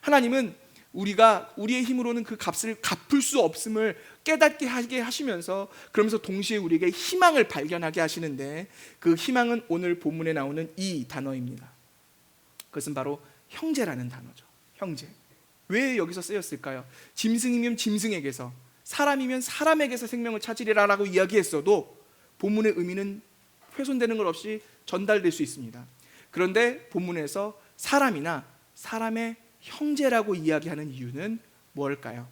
Speaker 1: 하나님은 우리가 우리의 힘으로는 그 값을 갚을 수 없음을 깨닫게 하게 하시면서, 그러면서 동시에 우리에게 희망을 발견하게 하시는데, 그 희망은 오늘 본문에 나오는 이 단어입니다. 그것은 바로 형제라는 단어죠. 형제. 왜 여기서 쓰였을까요? 짐승이면 짐승에게서, 사람이면 사람에게서 생명을 찾으리라라고 이야기했어도 본문의 의미는 훼손되는 것 없이 전달될 수 있습니다. 그런데 본문에서 사람이나 사람의 형제라고 이야기하는 이유는 무엇일까요?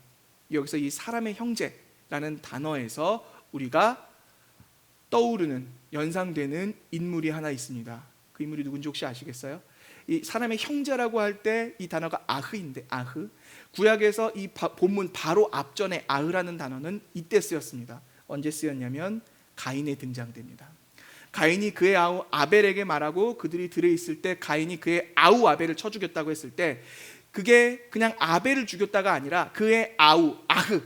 Speaker 1: 여기서 이 사람의 형제라는 단어에서 우리가 떠오르는, 연상되는 인물이 하나 있습니다. 그 인물이 누군지 혹시 아시겠어요? 이 사람의 형제라고 할 때 이 단어가 아흐인데, 아흐. 구약에서 이 본문 바로 앞전에 아흐라는 단어는 이때 쓰였습니다. 언제 쓰였냐면 가인에 등장됩니다. 가인이 그의 아우 아벨에게 말하고 그들이 들어있을 때 가인이 그의 아우 아벨을 쳐 죽였다고 했을 때, 그게 그냥 아벨을 죽였다가 아니라 그의 아우 아흐,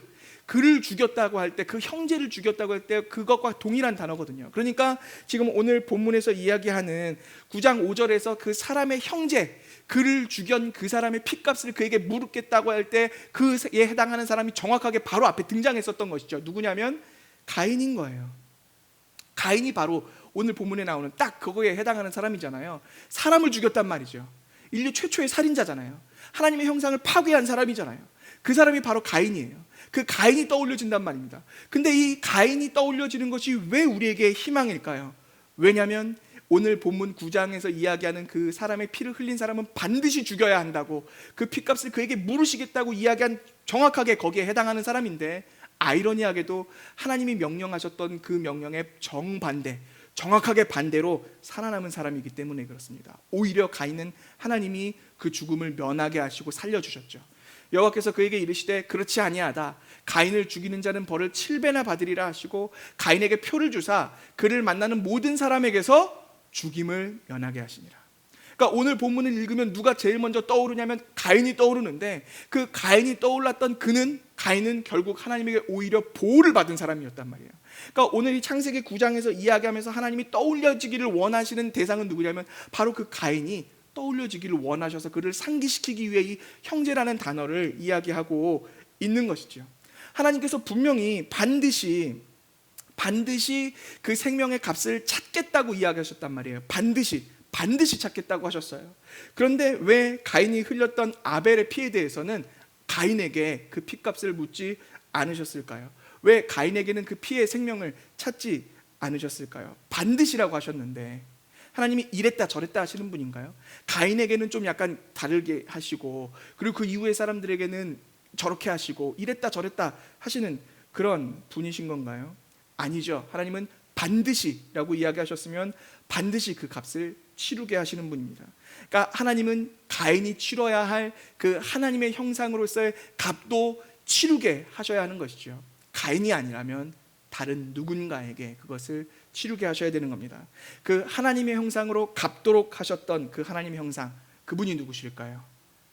Speaker 1: 그를 죽였다고 할 때, 그 형제를 죽였다고 할 때 그것과 동일한 단어거든요. 그러니까 지금 오늘 본문에서 이야기하는 9장 5절에서 그 사람의 형제, 그를 죽인 그 사람의 핏값을 그에게 물겠다고 할 때 그에 해당하는 사람이 정확하게 바로 앞에 등장했었던 것이죠. 누구냐면 가인인 거예요. 가인이 바로 오늘 본문에 나오는 딱 그거에 해당하는 사람이잖아요. 사람을 죽였단 말이죠. 인류 최초의 살인자잖아요. 하나님의 형상을 파괴한 사람이잖아요. 그 사람이 바로 가인이에요. 그 가인이 떠올려진단 말입니다. 근데 이 가인이 떠올려지는 것이 왜 우리에게 희망일까요? 왜냐하면 오늘 본문 9장에서 이야기하는 그 사람의 피를 흘린 사람은 반드시 죽여야 한다고, 그 핏값을 그에게 물으시겠다고 이야기한, 정확하게 거기에 해당하는 사람인데, 아이러니하게도 하나님이 명령하셨던 그 명령의 정반대, 정확하게 반대로 살아남은 사람이기 때문에 그렇습니다. 오히려 가인은 하나님이 그 죽음을 면하게 하시고 살려주셨죠. 여호와께서 그에게 이르시되 그렇지 아니하다, 가인을 죽이는 자는 벌을 7배나 받으리라 하시고 가인에게 표를 주사 그를 만나는 모든 사람에게서 죽임을 면하게 하시니라. 그러니까 오늘 본문을 읽으면 누가 제일 먼저 떠오르냐면 가인이 떠오르는데, 그 가인이 떠올랐던 가인은 결국 하나님에게 오히려 보호를 받은 사람이었단 말이에요. 그러니까 오늘 이 창세기 9장에서 이야기하면서 하나님이 떠올려지기를 원하시는 대상은 누구냐면 바로 그 가인이 떠올려지기를 원하셔서 그를 상기시키기 위해 이 형제라는 단어를 이야기하고 있는 것이죠. 하나님께서 분명히 반드시 그 생명의 값을 찾겠다고 이야기하셨단 말이에요. 반드시 찾겠다고 하셨어요. 그런데 왜 가인이 흘렸던 아벨의 피에 대해서는 가인에게 그 피값을 묻지 않으셨을까요? 왜 가인에게는 그 피의 생명을 찾지 않으셨을까요? 반드시라고 하셨는데 하나님이 이랬다 저랬다 하시는 분인가요? 가인에게는 좀 약간 다르게 하시고, 그리고 그 이후의 사람들에게는 저렇게 하시고, 이랬다 저랬다 하시는 그런 분이신 건가요? 아니죠. 하나님은 반드시라고 이야기하셨으면 반드시 그 값을 치르게 하시는 분입니다. 그러니까 하나님은 가인이 치러야 할 그 하나님의 형상으로서의 값도 치르게 하셔야 하는 것이죠. 가인이 아니라면 다른 누군가에게 그것을 치르게 하셔야 되는 겁니다. 그 하나님의 형상으로 갚도록 하셨던 그 하나님의 형상, 그분이 누구실까요?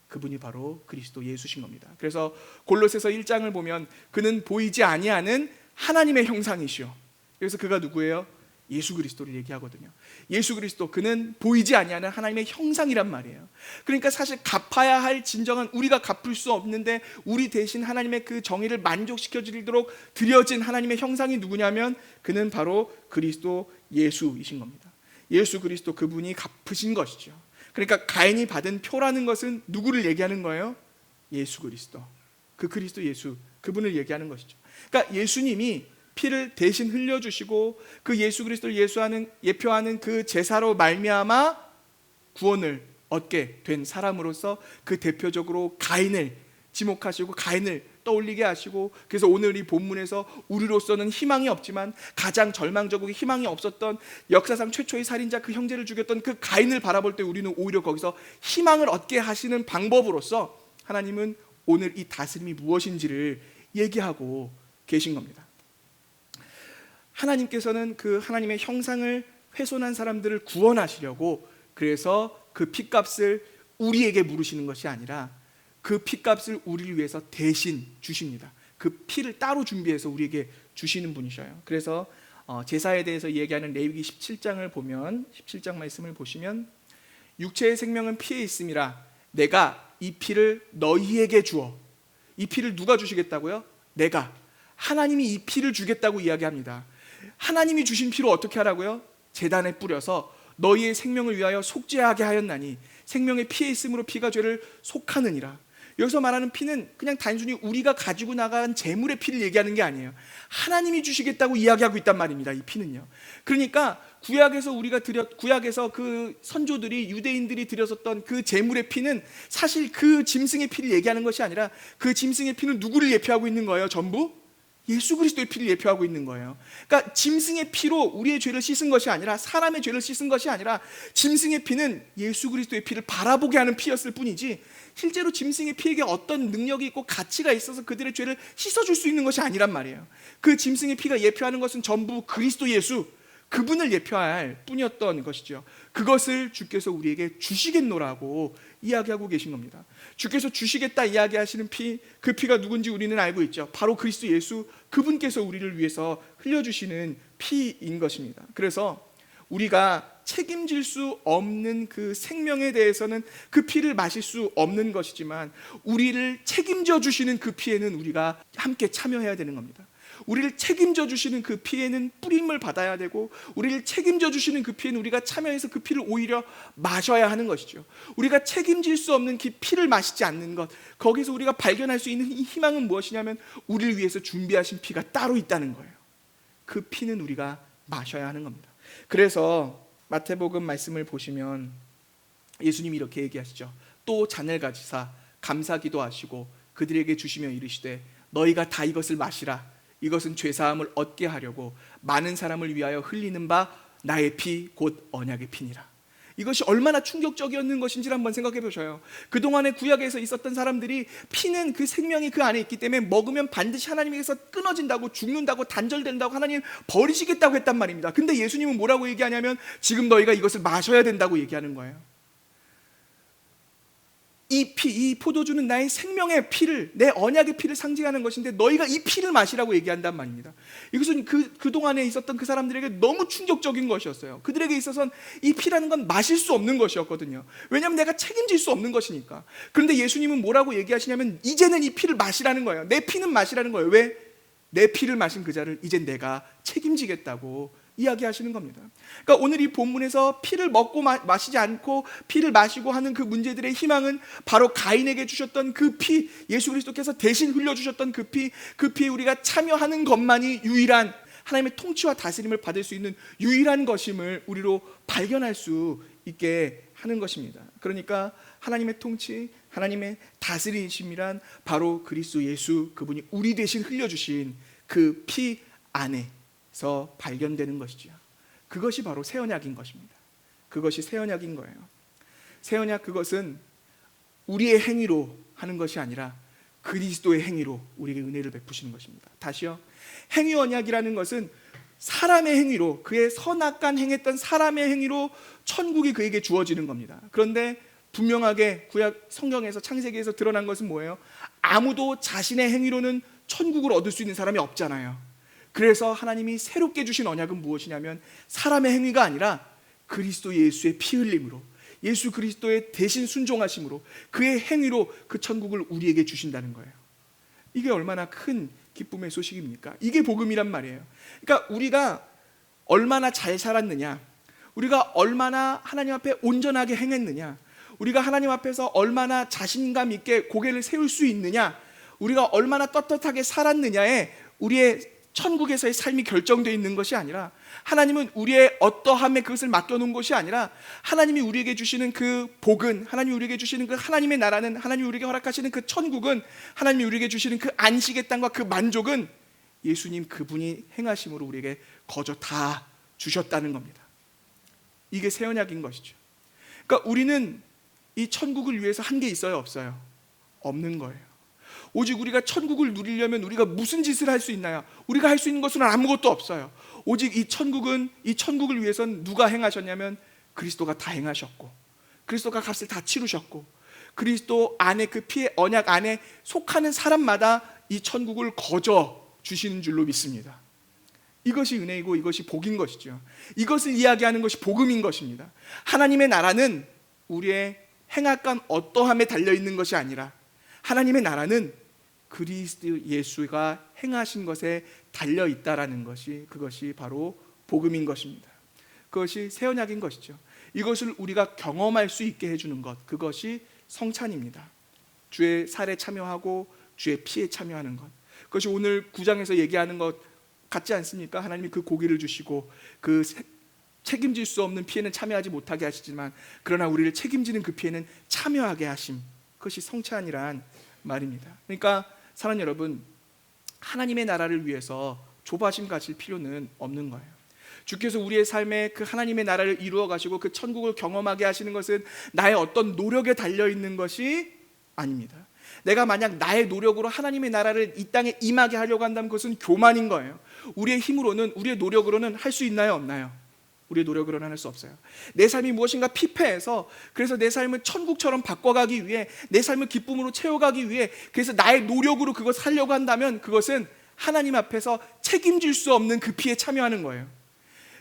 Speaker 1: 그분이 바로 그리스도 예수신 겁니다. 그래서 골로새서 1장을 보면 그는 보이지 아니하는 하나님의 형상이시오. 그래서 그가 누구예요? 예수 그리스도를 얘기하거든요. 예수 그리스도, 그는 보이지 아니하는 하나님의 형상이란 말이에요. 그러니까 사실 갚아야 할 진정한, 우리가 갚을 수 없는데 우리 대신 하나님의 그 정의를 만족시켜 주도록 드려진 하나님의 형상이 누구냐면 그는 바로 그리스도 예수이신 겁니다. 예수 그리스도, 그분이 갚으신 것이죠. 그러니까 가인이 받은 표라는 것은 누구를 얘기하는 거예요? 예수 그리스도, 그 그리스도 예수, 그분을 얘기하는 것이죠. 그러니까 예수님이 피를 대신 흘려주시고 그 예수 그리스도를 예표하는 그 제사로 말미암아 구원을 얻게 된 사람으로서 그 대표적으로 가인을 지목하시고 가인을 떠올리게 하시고, 그래서 오늘 이 본문에서 우리로서는 희망이 없지만 가장 절망적이고 희망이 없었던 역사상 최초의 살인자, 그 형제를 죽였던 그 가인을 바라볼 때 우리는 오히려 거기서 희망을 얻게 하시는 방법으로서 하나님은 오늘 이 다스림이 무엇인지를 얘기하고 계신 겁니다. 하나님께서는 그 하나님의 형상을 훼손한 사람들을 구원하시려고 그래서 그 핏값을 우리에게 물으시는 것이 아니라 그 핏값을 우리를 위해서 대신 주십니다. 그 피를 따로 준비해서 우리에게 주시는 분이셔요. 그래서 제사에 대해서 얘기하는 레위기 17장을 보면 17장 말씀을 보시면 육체의 생명은 피에 있음이라 내가 이 피를 너희에게 주어. 이 피를 누가 주시겠다고요? 내가. 하나님이 이 피를 주겠다고 이야기합니다. 하나님이 주신 피로 어떻게 하라고요? 제단에 뿌려서 너희의 생명을 위하여 속죄하게 하였나니 생명의 피에 있음으로 피가 죄를 속하느니라. 여기서 말하는 피는 그냥 단순히 우리가 가지고 나간 재물의 피를 얘기하는 게 아니에요. 하나님이 주시겠다고 이야기하고 있단 말입니다. 이 피는요. 그러니까 구약에서 그 선조들이 유대인들이 드렸었던 그 재물의 피는 사실 그 짐승의 피를 얘기하는 것이 아니라 그 짐승의 피는 누구를 예표하고 있는 거예요? 전부 예수 그리스도의 피를 예표하고 있는 거예요. 그러니까 짐승의 피로 우리의 죄를 씻은 것이 아니라 사람의 죄를 씻은 것이 아니라 짐승의 피는 예수 그리스도의 피를 바라보게 하는 피였을 뿐이지 실제로 짐승의 피에게 어떤 능력이 있고 가치가 있어서 그들의 죄를 씻어줄 수 있는 것이 아니란 말이에요. 그 짐승의 피가 예표하는 것은 전부 그리스도 예수 그분을 예표할 뿐이었던 것이죠. 그것을 주께서 우리에게 주시겠노라고 이야기하고 계신 겁니다. 주께서 주시겠다 이야기하시는 피, 그 피가 누군지 우리는 알고 있죠. 바로 그리스도 예수 그분께서 우리를 위해서 흘려주시는 피인 것입니다. 그래서 우리가 책임질 수 없는 그 생명에 대해서는 그 피를 마실 수 없는 것이지만 우리를 책임져 주시는 그 피에는 우리가 함께 참여해야 되는 겁니다. 우리를 책임져 주시는 그 피에는 뿌림을 받아야 되고 우리를 책임져 주시는 그 피에는 우리가 참여해서 그 피를 오히려 마셔야 하는 것이죠. 우리가 책임질 수 없는 그 피를 마시지 않는 것, 거기서 우리가 발견할 수 있는 희망은 무엇이냐면 우리를 위해서 준비하신 피가 따로 있다는 거예요. 그 피는 우리가 마셔야 하는 겁니다. 그래서 마태복음 말씀을 보시면 예수님이 이렇게 얘기하시죠. 또 잔을 가지사 감사 기도하시고 그들에게 주시며 이르시되 너희가 다 이것을 마시라. 이것은 죄사함을 얻게 하려고 많은 사람을 위하여 흘리는 바 나의 피 곧 언약의 피니라. 이것이 얼마나 충격적이었는 것인지를 한번 생각해 보셔요. 그동안의 구약에서 있었던 사람들이 피는 그 생명이 그 안에 있기 때문에 먹으면 반드시 하나님에게서 끊어진다고 죽는다고 단절된다고 하나님 버리시겠다고 했단 말입니다. 근데 예수님은 뭐라고 얘기하냐면 지금 너희가 이것을 마셔야 된다고 얘기하는 거예요. 이 피, 이 포도주는 나의 생명의 피를, 내 언약의 피를 상징하는 것인데 너희가 이 피를 마시라고 얘기한단 말입니다. 이것은 그동안에 있었던 그 사람들에게 너무 충격적인 것이었어요. 그들에게 있어서는 이 피라는 건 마실 수 없는 것이었거든요. 왜냐하면 내가 책임질 수 없는 것이니까. 그런데 예수님은 뭐라고 얘기하시냐면 이제는 이 피를 마시라는 거예요. 내 피는 마시라는 거예요. 왜? 내 피를 마신 그 자를 이젠 내가 책임지겠다고 이야기하시는 겁니다. 그러니까 오늘 이 본문에서 피를 먹고 마시지 않고 피를 마시고 하는 그 문제들의 희망은 바로 가인에게 주셨던 그 피, 예수 그리스도께서 대신 흘려주셨던 그 피에 우리가 참여하는 것만이 유일한 하나님의 통치와 다스림을 받을 수 있는 유일한 것임을 우리로 발견할 수 있게 하는 것입니다. 그러니까 하나님의 통치, 하나님의 다스리심이란 바로 그리스도 예수 그분이 우리 대신 흘려주신 그 피 안에서 발견되는 것이죠. 그것이 바로 새 언약인 것입니다. 그것이 새 언약인 거예요. 새 언약 그것은 우리의 행위로 하는 것이 아니라 그리스도의 행위로 우리에게 은혜를 베푸시는 것입니다. 다시요. 행위 언약이라는 것은 사람의 행위로, 그의 선악간 행했던 사람의 행위로 천국이 그에게 주어지는 겁니다. 그런데 분명하게 구약 성경에서 창세기에서 드러난 것은 뭐예요? 아무도 자신의 행위로는 천국을 얻을 수 있는 사람이 없잖아요. 그래서 하나님이 새롭게 주신 언약은 무엇이냐면 사람의 행위가 아니라 그리스도 예수의 피 흘림으로, 예수 그리스도의 대신 순종하심으로 그의 행위로 그 천국을 우리에게 주신다는 거예요. 이게 얼마나 큰 기쁨의 소식입니까? 이게 복음이란 말이에요. 그러니까 우리가 얼마나 잘 살았느냐, 우리가 얼마나 하나님 앞에 온전하게 행했느냐, 우리가 하나님 앞에서 얼마나 자신감 있게 고개를 세울 수 있느냐, 우리가 얼마나 떳떳하게 살았느냐에 우리의 천국에서의 삶이 결정되어 있는 것이 아니라, 하나님은 우리의 어떠함에 그것을 맡겨놓은 것이 아니라 하나님이 우리에게 주시는 그 복은, 하나님이 우리에게 주시는 그 하나님의 나라는, 하나님이 우리에게 허락하시는 그 천국은, 하나님이 우리에게 주시는 그 안식의 땅과 그 만족은 예수님 그분이 행하심으로 우리에게 거저 다 주셨다는 겁니다. 이게 새 언약인 것이죠. 그러니까 우리는 이 천국을 위해서 한 게 있어요, 없어요? 없는 거예요. 오직 우리가 천국을 누리려면 우리가 무슨 짓을 할 수 있나요? 우리가 할 수 있는 것은 아무것도 없어요. 오직 이 천국을 위해서는 누가 행하셨냐면 그리스도가 다 행하셨고, 그리스도가 값을 다 치르셨고, 그리스도 안에 그 피의 언약 안에 속하는 사람마다 이 천국을 거저 주시는 줄로 믿습니다. 이것이 은혜이고 이것이 복인 것이죠. 이것을 이야기하는 것이 복음인 것입니다. 하나님의 나라는 우리의 행악한 어떠함에 달려있는 것이 아니라 하나님의 나라는 그리스도 예수가 행하신 것에 달려있다라는 것이, 그것이 바로 복음인 것입니다. 그것이 새 언약인 것이죠. 이것을 우리가 경험할 수 있게 해주는 것, 그것이 성찬입니다. 주의 살에 참여하고 주의 피에 참여하는 것, 그것이 오늘 9장에서 얘기하는 것 같지 않습니까? 하나님이 그 고기를 주시고 그 책임질 수 없는 피에는 참여하지 못하게 하시지만 그러나 우리를 책임지는 그 피에는 참여하게 하심, 그것이 성찬이란 말입니다. 그러니까 사랑하는 여러분, 하나님의 나라를 위해서 조바심 가질 필요는 없는 거예요. 주께서 우리의 삶에 그 하나님의 나라를 이루어 가시고 그 천국을 경험하게 하시는 것은 나의 어떤 노력에 달려있는 것이 아닙니다. 내가 만약 나의 노력으로 하나님의 나라를 이 땅에 임하게 하려고 한다면 그것은 교만인 거예요. 우리의 힘으로는, 우리의 노력으로는 할 수 있나요, 없나요? 우리의 노력으로는 할 수 없어요. 내 삶이 무엇인가 피폐해서, 그래서 내 삶을 천국처럼 바꿔가기 위해, 내 삶을 기쁨으로 채워가기 위해, 그래서 나의 노력으로 그것을 하려고 한다면 그것은 하나님 앞에서 책임질 수 없는 그 피에 참여하는 거예요.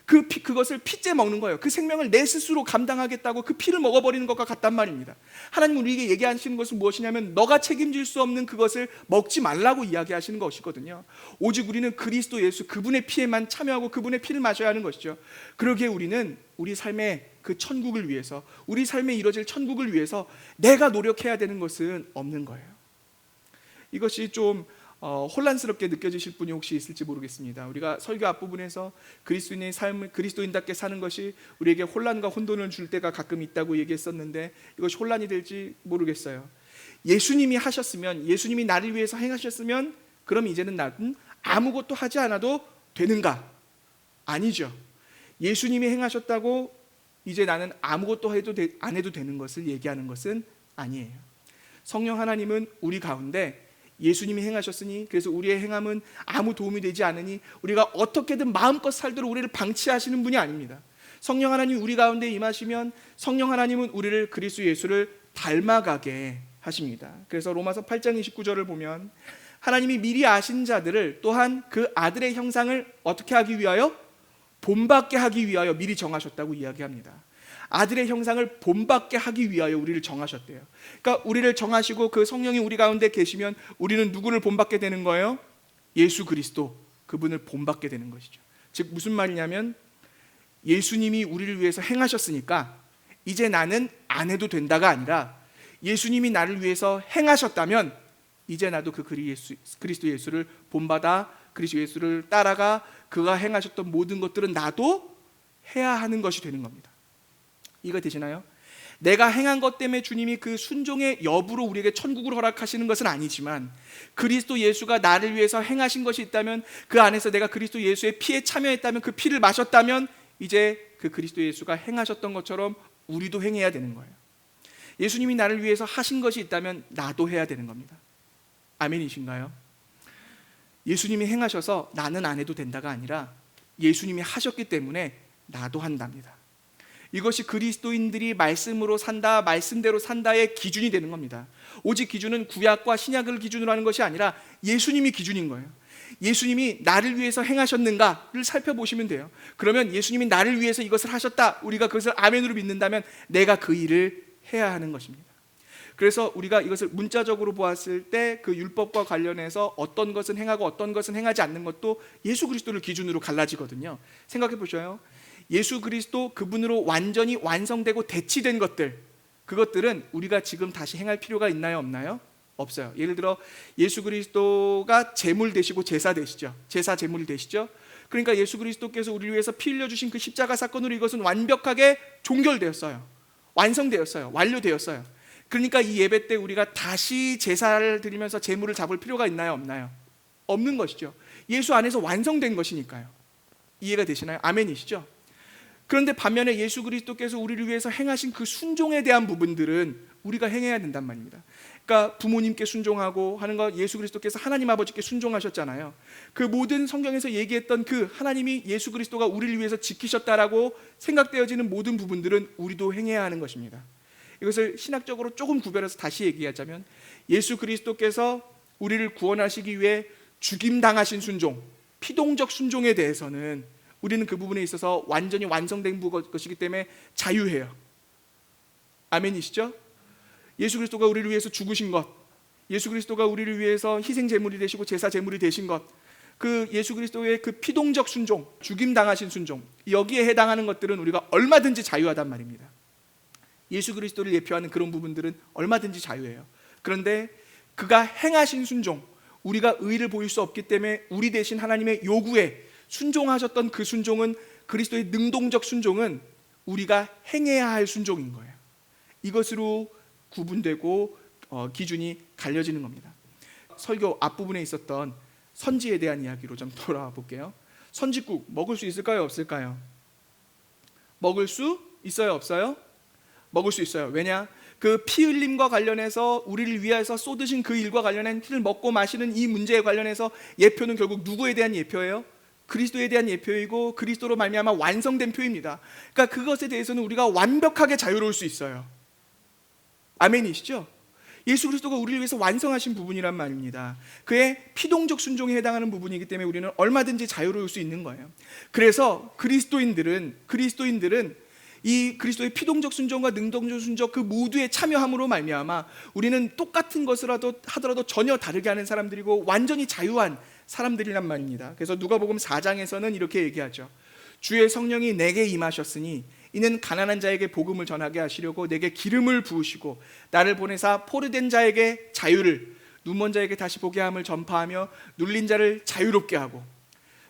Speaker 1: 그것을 피째 먹는 거예요. 그 생명을 내 스스로 감당하겠다고 그 피를 먹어버리는 것과 같단 말입니다. 하나님은 우리에게 얘기하시는 것은 무엇이냐면 너가 책임질 수 없는 그것을 먹지 말라고 이야기하시는 것이거든요. 오직 우리는 그리스도 예수, 그분의 피에만 참여하고 그분의 피를 마셔야 하는 것이죠. 그러기에 우리는 우리 삶의 그 천국을 위해서, 우리 삶에 이루어질 천국을 위해서 내가 노력해야 되는 것은 없는 거예요. 이것이 좀 혼란스럽게 느껴지실 분이 혹시 있을지 모르겠습니다. 우리가 설교 앞부분에서 그리스도인의 삶을 그리스도인답게 사는 것이 우리에게 혼란과 혼돈을 줄 때가 가끔 있다고 얘기했었는데 이것이 혼란이 될지 모르겠어요. 예수님이 하셨으면, 예수님이 나를 위해서 행하셨으면 그럼 이제는 나는 아무것도 하지 않아도 되는가? 아니죠. 예수님이 행하셨다고 이제 나는 아무것도 안 해도 되는 것을 얘기하는 것은 아니에요. 성령 하나님은 우리 가운데 예수님이 행하셨으니, 그래서 우리의 행함은 아무 도움이 되지 않으니 우리가 어떻게든 마음껏 살도록 우리를 방치하시는 분이 아닙니다. 성령 하나님 우리 가운데 임하시면 성령 하나님은 우리를 그리스도 예수를 닮아가게 하십니다. 그래서 로마서 8장 29절을 보면 하나님이 미리 아신 자들을 또한 그 아들의 형상을 어떻게 하기 위하여? 본받게 하기 위하여 미리 정하셨다고 이야기합니다. 아들의 형상을 본받게 하기 위하여 우리를 정하셨대요. 그러니까 우리를 정하시고 그 성령이 우리 가운데 계시면 우리는 누구를 본받게 되는 거예요? 예수 그리스도, 그분을 본받게 되는 것이죠. 즉 무슨 말이냐면 예수님이 우리를 위해서 행하셨으니까 이제 나는 안 해도 된다가 아니라 예수님이 나를 위해서 행하셨다면 이제 나도 그 그리스도 예수를 본받아 그리스도 예수를 따라가 그가 행하셨던 모든 것들은 나도 해야 하는 것이 되는 겁니다. 이거 되시나요? 내가 행한 것 때문에 주님이 그 순종의 여부로 우리에게 천국을 허락하시는 것은 아니지만 그리스도 예수가 나를 위해서 행하신 것이 있다면 그 안에서 내가 그리스도 예수의 피에 참여했다면, 그 피를 마셨다면 이제 그 그리스도 예수가 행하셨던 것처럼 우리도 행해야 되는 거예요. 예수님이 나를 위해서 하신 것이 있다면 나도 해야 되는 겁니다. 아멘이신가요? 예수님이 행하셔서 나는 안 해도 된다가 아니라 예수님이 하셨기 때문에 나도 한답니다. 이것이 그리스도인들이 말씀으로 산다, 말씀대로 산다의 기준이 되는 겁니다. 오직 기준은 구약과 신약을 기준으로 하는 것이 아니라 예수님이 기준인 거예요. 예수님이 나를 위해서 행하셨는가를 살펴보시면 돼요. 그러면 예수님이 나를 위해서 이것을 하셨다, 우리가 그것을 아멘으로 믿는다면 내가 그 일을 해야 하는 것입니다. 그래서 우리가 이것을 문자적으로 보았을 때 그 율법과 관련해서 어떤 것은 행하고 어떤 것은 행하지 않는 것도 예수 그리스도를 기준으로 갈라지거든요. 생각해 보셔요. 예수 그리스도 그분으로 완전히 완성되고 대치된 것들, 그것들은 우리가 지금 다시 행할 필요가 있나요, 없나요? 없어요. 예를 들어 예수 그리스도가 제물 되시고 제사 되시죠. 제사 제물이 되시죠. 그러니까 예수 그리스도께서 우리를 위해서 피 흘려주신 그 십자가 사건으로 이것은 완벽하게 종결되었어요. 완성되었어요. 완료되었어요. 그러니까 이 예배 때 우리가 다시 제사를 드리면서 제물을 잡을 필요가 있나요, 없나요? 없는 것이죠. 예수 안에서 완성된 것이니까요. 이해가 되시나요? 아멘이시죠? 그런데 반면에 예수 그리스도께서 우리를 위해서 행하신 그 순종에 대한 부분들은 우리가 행해야 된단 말입니다. 그러니까 부모님께 순종하고 하는 거, 예수 그리스도께서 하나님 아버지께 순종하셨잖아요. 그 모든 성경에서 얘기했던 그 하나님이 예수 그리스도가 우리를 위해서 지키셨다라고 생각되어지는 모든 부분들은 우리도 행해야 하는 것입니다. 이것을 신학적으로 조금 구별해서 다시 얘기하자면, 예수 그리스도께서 우리를 구원하시기 위해 죽임당하신 순종, 피동적 순종에 대해서는 우리는 그 부분에 있어서 완전히 완성된 것이기 때문에 자유해요. 아멘이시죠? 예수 그리스도가 우리를 위해서 죽으신 것, 예수 그리스도가 우리를 위해서 희생 제물이 되시고 제사 제물이 되신 것, 그 예수 그리스도의 그 피동적 순종, 죽임당하신 순종, 여기에 해당하는 것들은 우리가 얼마든지 자유하단 말입니다. 예수 그리스도를 예표하는 그런 부분들은 얼마든지 자유해요. 그런데 그가 행하신 순종, 우리가 의의를 보일 수 없기 때문에 우리 대신 하나님의 요구에 순종하셨던 그 순종은, 그리스도의 능동적 순종은 우리가 행해야 할 순종인 거예요. 이것으로 구분되고 기준이 갈려지는 겁니다. 설교 앞부분에 있었던 선지에 대한 이야기로 좀 돌아와 볼게요. 선지국 먹을 수 있을까요, 없을까요? 먹을 수 있어요, 없어요? 먹을 수 있어요. 왜냐? 그 피 흘림과 관련해서 우리를 위해서 쏟으신 그 일과 관련한 피를 먹고 마시는 이 문제에 관련해서 예표는 결국 누구에 대한 예표예요? 그리스도에 대한 예표이고 그리스도로 말미암아 완성된 표입니다. 그러니까 그것에 대해서는 우리가 완벽하게 자유로울 수 있어요. 아멘이시죠? 예수 그리스도가 우리를 위해서 완성하신 부분이란 말입니다. 그의 피동적 순종에 해당하는 부분이기 때문에 우리는 얼마든지 자유로울 수 있는 거예요. 그래서 그리스도인들은 이 그리스도의 피동적 순종과 능동적 순종 그 모두에 참여함으로 말미암아 우리는 똑같은 것을 하더라도 전혀 다르게 하는 사람들이고 완전히 자유한 사람들이란 말입니다. 그래서 누가복음 4장에서는 이렇게 얘기하죠. 주의 성령이 내게 임하셨으니 이는 가난한 자에게 복음을 전하게 하시려고 내게 기름을 부으시고 나를 보내사 포로된 자에게 자유를, 눈먼 자에게 다시 보게 함을 전파하며 눌린 자를 자유롭게 하고.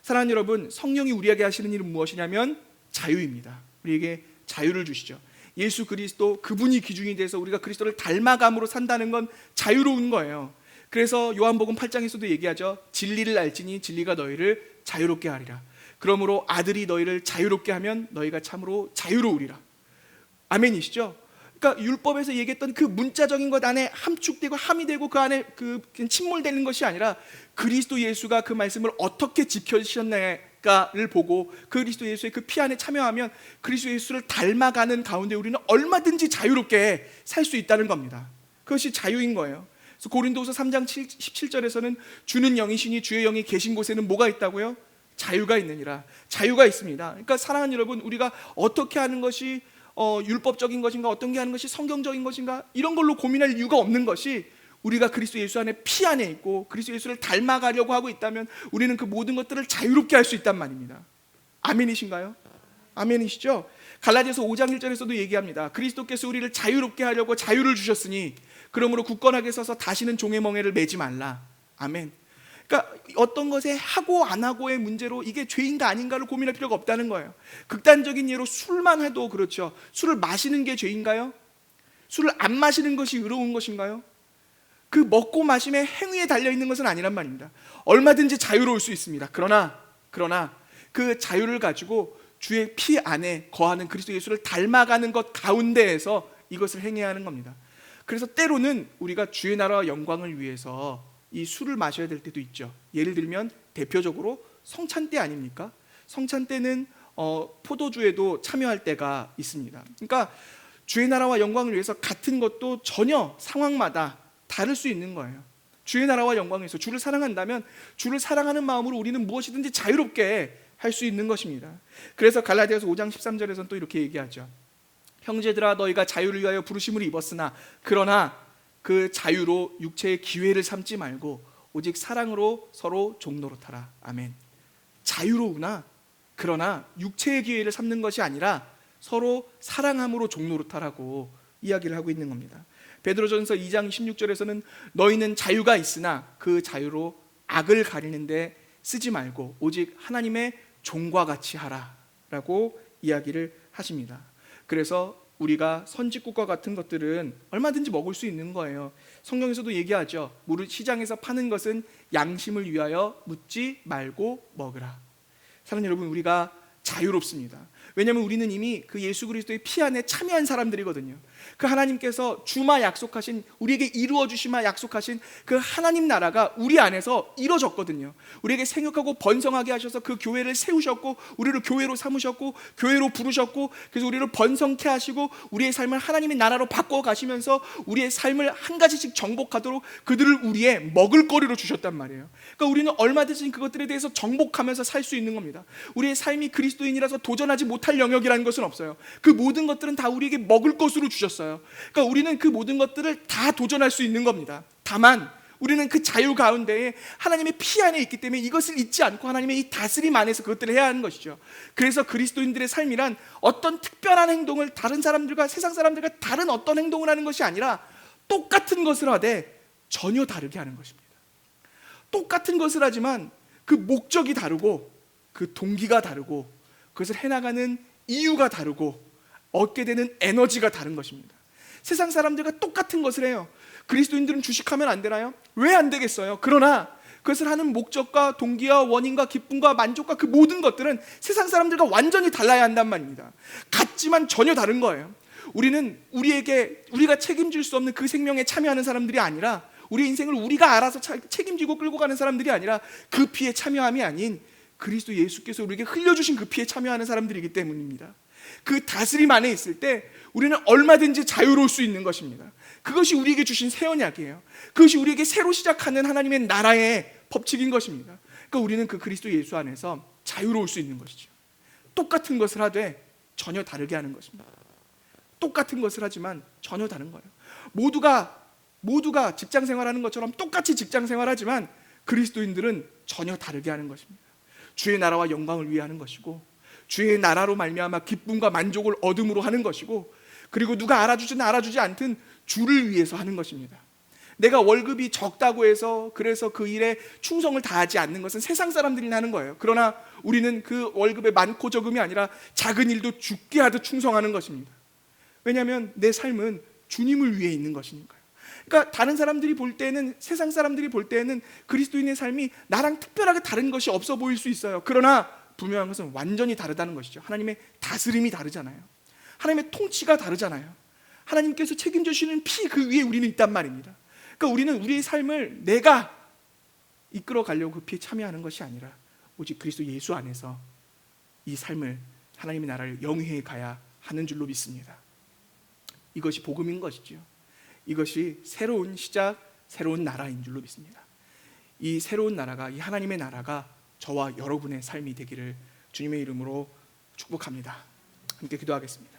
Speaker 1: 사랑하는 여러분, 성령이 우리에게 하시는 일은 무엇이냐면 자유입니다. 우리에게 자유를 주시죠. 예수 그리스도, 그분이 기준이 돼서 우리가 그리스도를 닮아감으로 산다는 건 자유로운 거예요. 그래서 요한복음 8장에서도 얘기하죠. 진리를 알지니 진리가 너희를 자유롭게 하리라. 그러므로 아들이 너희를 자유롭게 하면 너희가 참으로 자유로우리라. 아멘이시죠? 그러니까 율법에서 얘기했던 그 문자적인 것 안에 함축되고 함이 되고 그 안에 그냥 침몰되는 것이 아니라 그리스도 예수가 그 말씀을 어떻게 지켜주셨나를 보고 그리스도 예수의 그 피 안에 참여하면 그리스도 예수를 닮아가는 가운데 우리는 얼마든지 자유롭게 살 수 있다는 겁니다. 그것이 자유인 거예요. 그래서 고린도후서 3장 17절에서는 주는 영이시니 주의 영이 계신 곳에는 뭐가 있다고요? 자유가 있느니라. 자유가 있습니다. 그러니까 사랑하는 여러분, 우리가 어떻게 하는 것이 율법적인 것인가, 어떤 게 하는 것이 성경적인 것인가, 이런 걸로 고민할 이유가 없는 것이 우리가 그리스도 예수 안에 피 안에 있고 그리스도 예수를 닮아가려고 하고 있다면 우리는 그 모든 것들을 자유롭게 할 수 있단 말입니다. 아멘이신가요? 아멘이시죠? 갈라디아서 5장 1절에서도 얘기합니다. 그리스도께서 우리를 자유롭게 하려고 자유를 주셨으니 그러므로 굳건하게 서서 다시는 종의 멍에를 매지 말라. 아멘. 그러니까 어떤 것에 하고 안 하고의 문제로 이게 죄인가 아닌가를 고민할 필요가 없다는 거예요. 극단적인 예로 술만 해도 그렇죠. 술을 마시는 게 죄인가요? 술을 안 마시는 것이 의로운 것인가요? 그 먹고 마심의 행위에 달려있는 것은 아니란 말입니다. 얼마든지 자유로울 수 있습니다. 그러나 그 자유를 가지고 주의 피 안에 거하는 그리스도 예수를 닮아가는 것 가운데에서 이것을 행해야 하는 겁니다. 그래서 때로는 우리가 주의 나라와 영광을 위해서 이 술을 마셔야 될 때도 있죠. 예를 들면 대표적으로 성찬 때 아닙니까? 성찬 때는 포도주에도 참여할 때가 있습니다. 그러니까 주의 나라와 영광을 위해서 같은 것도 전혀 상황마다 다를 수 있는 거예요. 주의 나라와 영광을 위해서 주를 사랑한다면 주를 사랑하는 마음으로 우리는 무엇이든지 자유롭게 할 수 있는 것입니다. 그래서 갈라디아서 5장 13절에서는 또 이렇게 얘기하죠. 형제들아 너희가 자유를 위하여 부르심을 입었으나 그러나 그 자유로 육체의 기회를 삼지 말고 오직 사랑으로 서로 종노릇하라. 아멘. 자유로우나 그러나 육체의 기회를 삼는 것이 아니라 서로 사랑함으로 종노릇하라고 이야기를 하고 있는 겁니다. 베드로전서 2장 16절에서는 너희는 자유가 있으나 그 자유로 악을 가리는데 쓰지 말고 오직 하나님의 종과 같이 하라라고 이야기를 하십니다. 그래서 우리가 선지국과 같은 것들은 얼마든지 먹을 수 있는 거예요. 성경에서도 얘기하죠. 시장에서 파는 것은 양심을 위하여 묻지 말고 먹으라. 사랑하는 여러분, 우리가 자유롭습니다. 왜냐하면 우리는 이미 그 예수 그리스도의 피 안에 참여한 사람들이거든요. 그 하나님께서 주마 약속하신, 우리에게 이루어 주시마 약속하신 그 하나님 나라가 우리 안에서 이루어졌거든요. 우리에게 생육하고 번성하게 하셔서 그 교회를 세우셨고, 우리를 교회로 삼으셨고, 교회로 부르셨고, 그래서 우리를 번성케 하시고 우리의 삶을 하나님의 나라로 바꿔 가시면서 우리의 삶을 한 가지씩 정복하도록 그들을 우리의 먹을거리로 주셨단 말이에요. 그러니까 우리는 얼마든지 그것들에 대해서 정복하면서 살 수 있는 겁니다. 우리의 삶이 그리스도인이라서 도전하지 못할 영역이라는 것은 없어요. 그 모든 것들은 다 우리에게 먹을 것으로 주셨어요. 그러니까 우리는 그 모든 것들을 다 도전할 수 있는 겁니다. 다만 우리는 그 자유 가운데에 하나님의 피 안에 있기 때문에 이것을 잊지 않고 하나님의 이 다스림 안에서 그것들을 해야 하는 것이죠. 그래서 그리스도인들의 삶이란 어떤 특별한 행동을 다른 사람들과, 세상 사람들과 다른 어떤 행동을 하는 것이 아니라 똑같은 것을 하되 전혀 다르게 하는 것입니다. 똑같은 것을 하지만 그 목적이 다르고 그 동기가 다르고 그것을 해나가는 이유가 다르고 얻게 되는 에너지가 다른 것입니다. 세상 사람들과 똑같은 것을 해요. 그리스도인들은 주식하면 안 되나요? 왜 안 되겠어요? 그러나 그것을 하는 목적과 동기와 원인과 기쁨과 만족과 그 모든 것들은 세상 사람들과 완전히 달라야 한단 말입니다. 같지만 전혀 다른 거예요. 우리는 우리가 책임질 수 없는 그 생명에 참여하는 사람들이 아니라, 우리 인생을 우리가 알아서 책임지고 끌고 가는 사람들이 아니라 그 피에 참여함이 아닌 그리스도 예수께서 우리에게 흘려주신 그 피에 참여하는 사람들이기 때문입니다. 그 다스림 안에 있을 때 우리는 얼마든지 자유로울 수 있는 것입니다. 그것이 우리에게 주신 새 언약이에요. 그것이 우리에게 새로 시작하는 하나님의 나라의 법칙인 것입니다. 그러니까 우리는 그 그리스도 예수 안에서 자유로울 수 있는 것이죠. 똑같은 것을 하되 전혀 다르게 하는 것입니다. 똑같은 것을 하지만 전혀 다른 거예요. 모두가 직장 생활하는 것처럼 똑같이 직장 생활하지만 그리스도인들은 전혀 다르게 하는 것입니다. 주의 나라와 영광을 위해 하는 것이고, 주의 나라로 말미암아 기쁨과 만족을 얻음으로 하는 것이고, 그리고 누가 알아주든 알아주지 않든 주를 위해서 하는 것입니다. 내가 월급이 적다고 해서 그래서 그 일에 충성을 다하지 않는 것은 세상 사람들이 하는 거예요. 그러나 우리는 그 월급의 많고 적음이 아니라 작은 일도 죽게 하듯 충성하는 것입니다. 왜냐하면 내 삶은 주님을 위해 있는 것이니까요. 그러니까 다른 사람들이 볼 때는, 세상 사람들이 볼 때는 그리스도인의 삶이 나랑 특별하게 다른 것이 없어 보일 수 있어요. 그러나 분명한 것은 완전히 다르다는 것이죠. 하나님의 다스림이 다르잖아요. 하나님의 통치가 다르잖아요. 하나님께서 책임져 주시는 피 그 위에 우리는 있단 말입니다. 그러니까 우리는 우리의 삶을 내가 이끌어 가려고 그 피에 참여하는 것이 아니라 오직 그리스도 예수 안에서 이 삶을, 하나님의 나라를 영위해 가야 하는 줄로 믿습니다. 이것이 복음인 것이죠. 이것이 새로운 시작, 새로운 나라인 줄로 믿습니다. 이 새로운 나라가, 이 하나님의 나라가 저와 여러분의 삶이 되기를 주님의 이름으로 축복합니다. 함께 기도하겠습니다.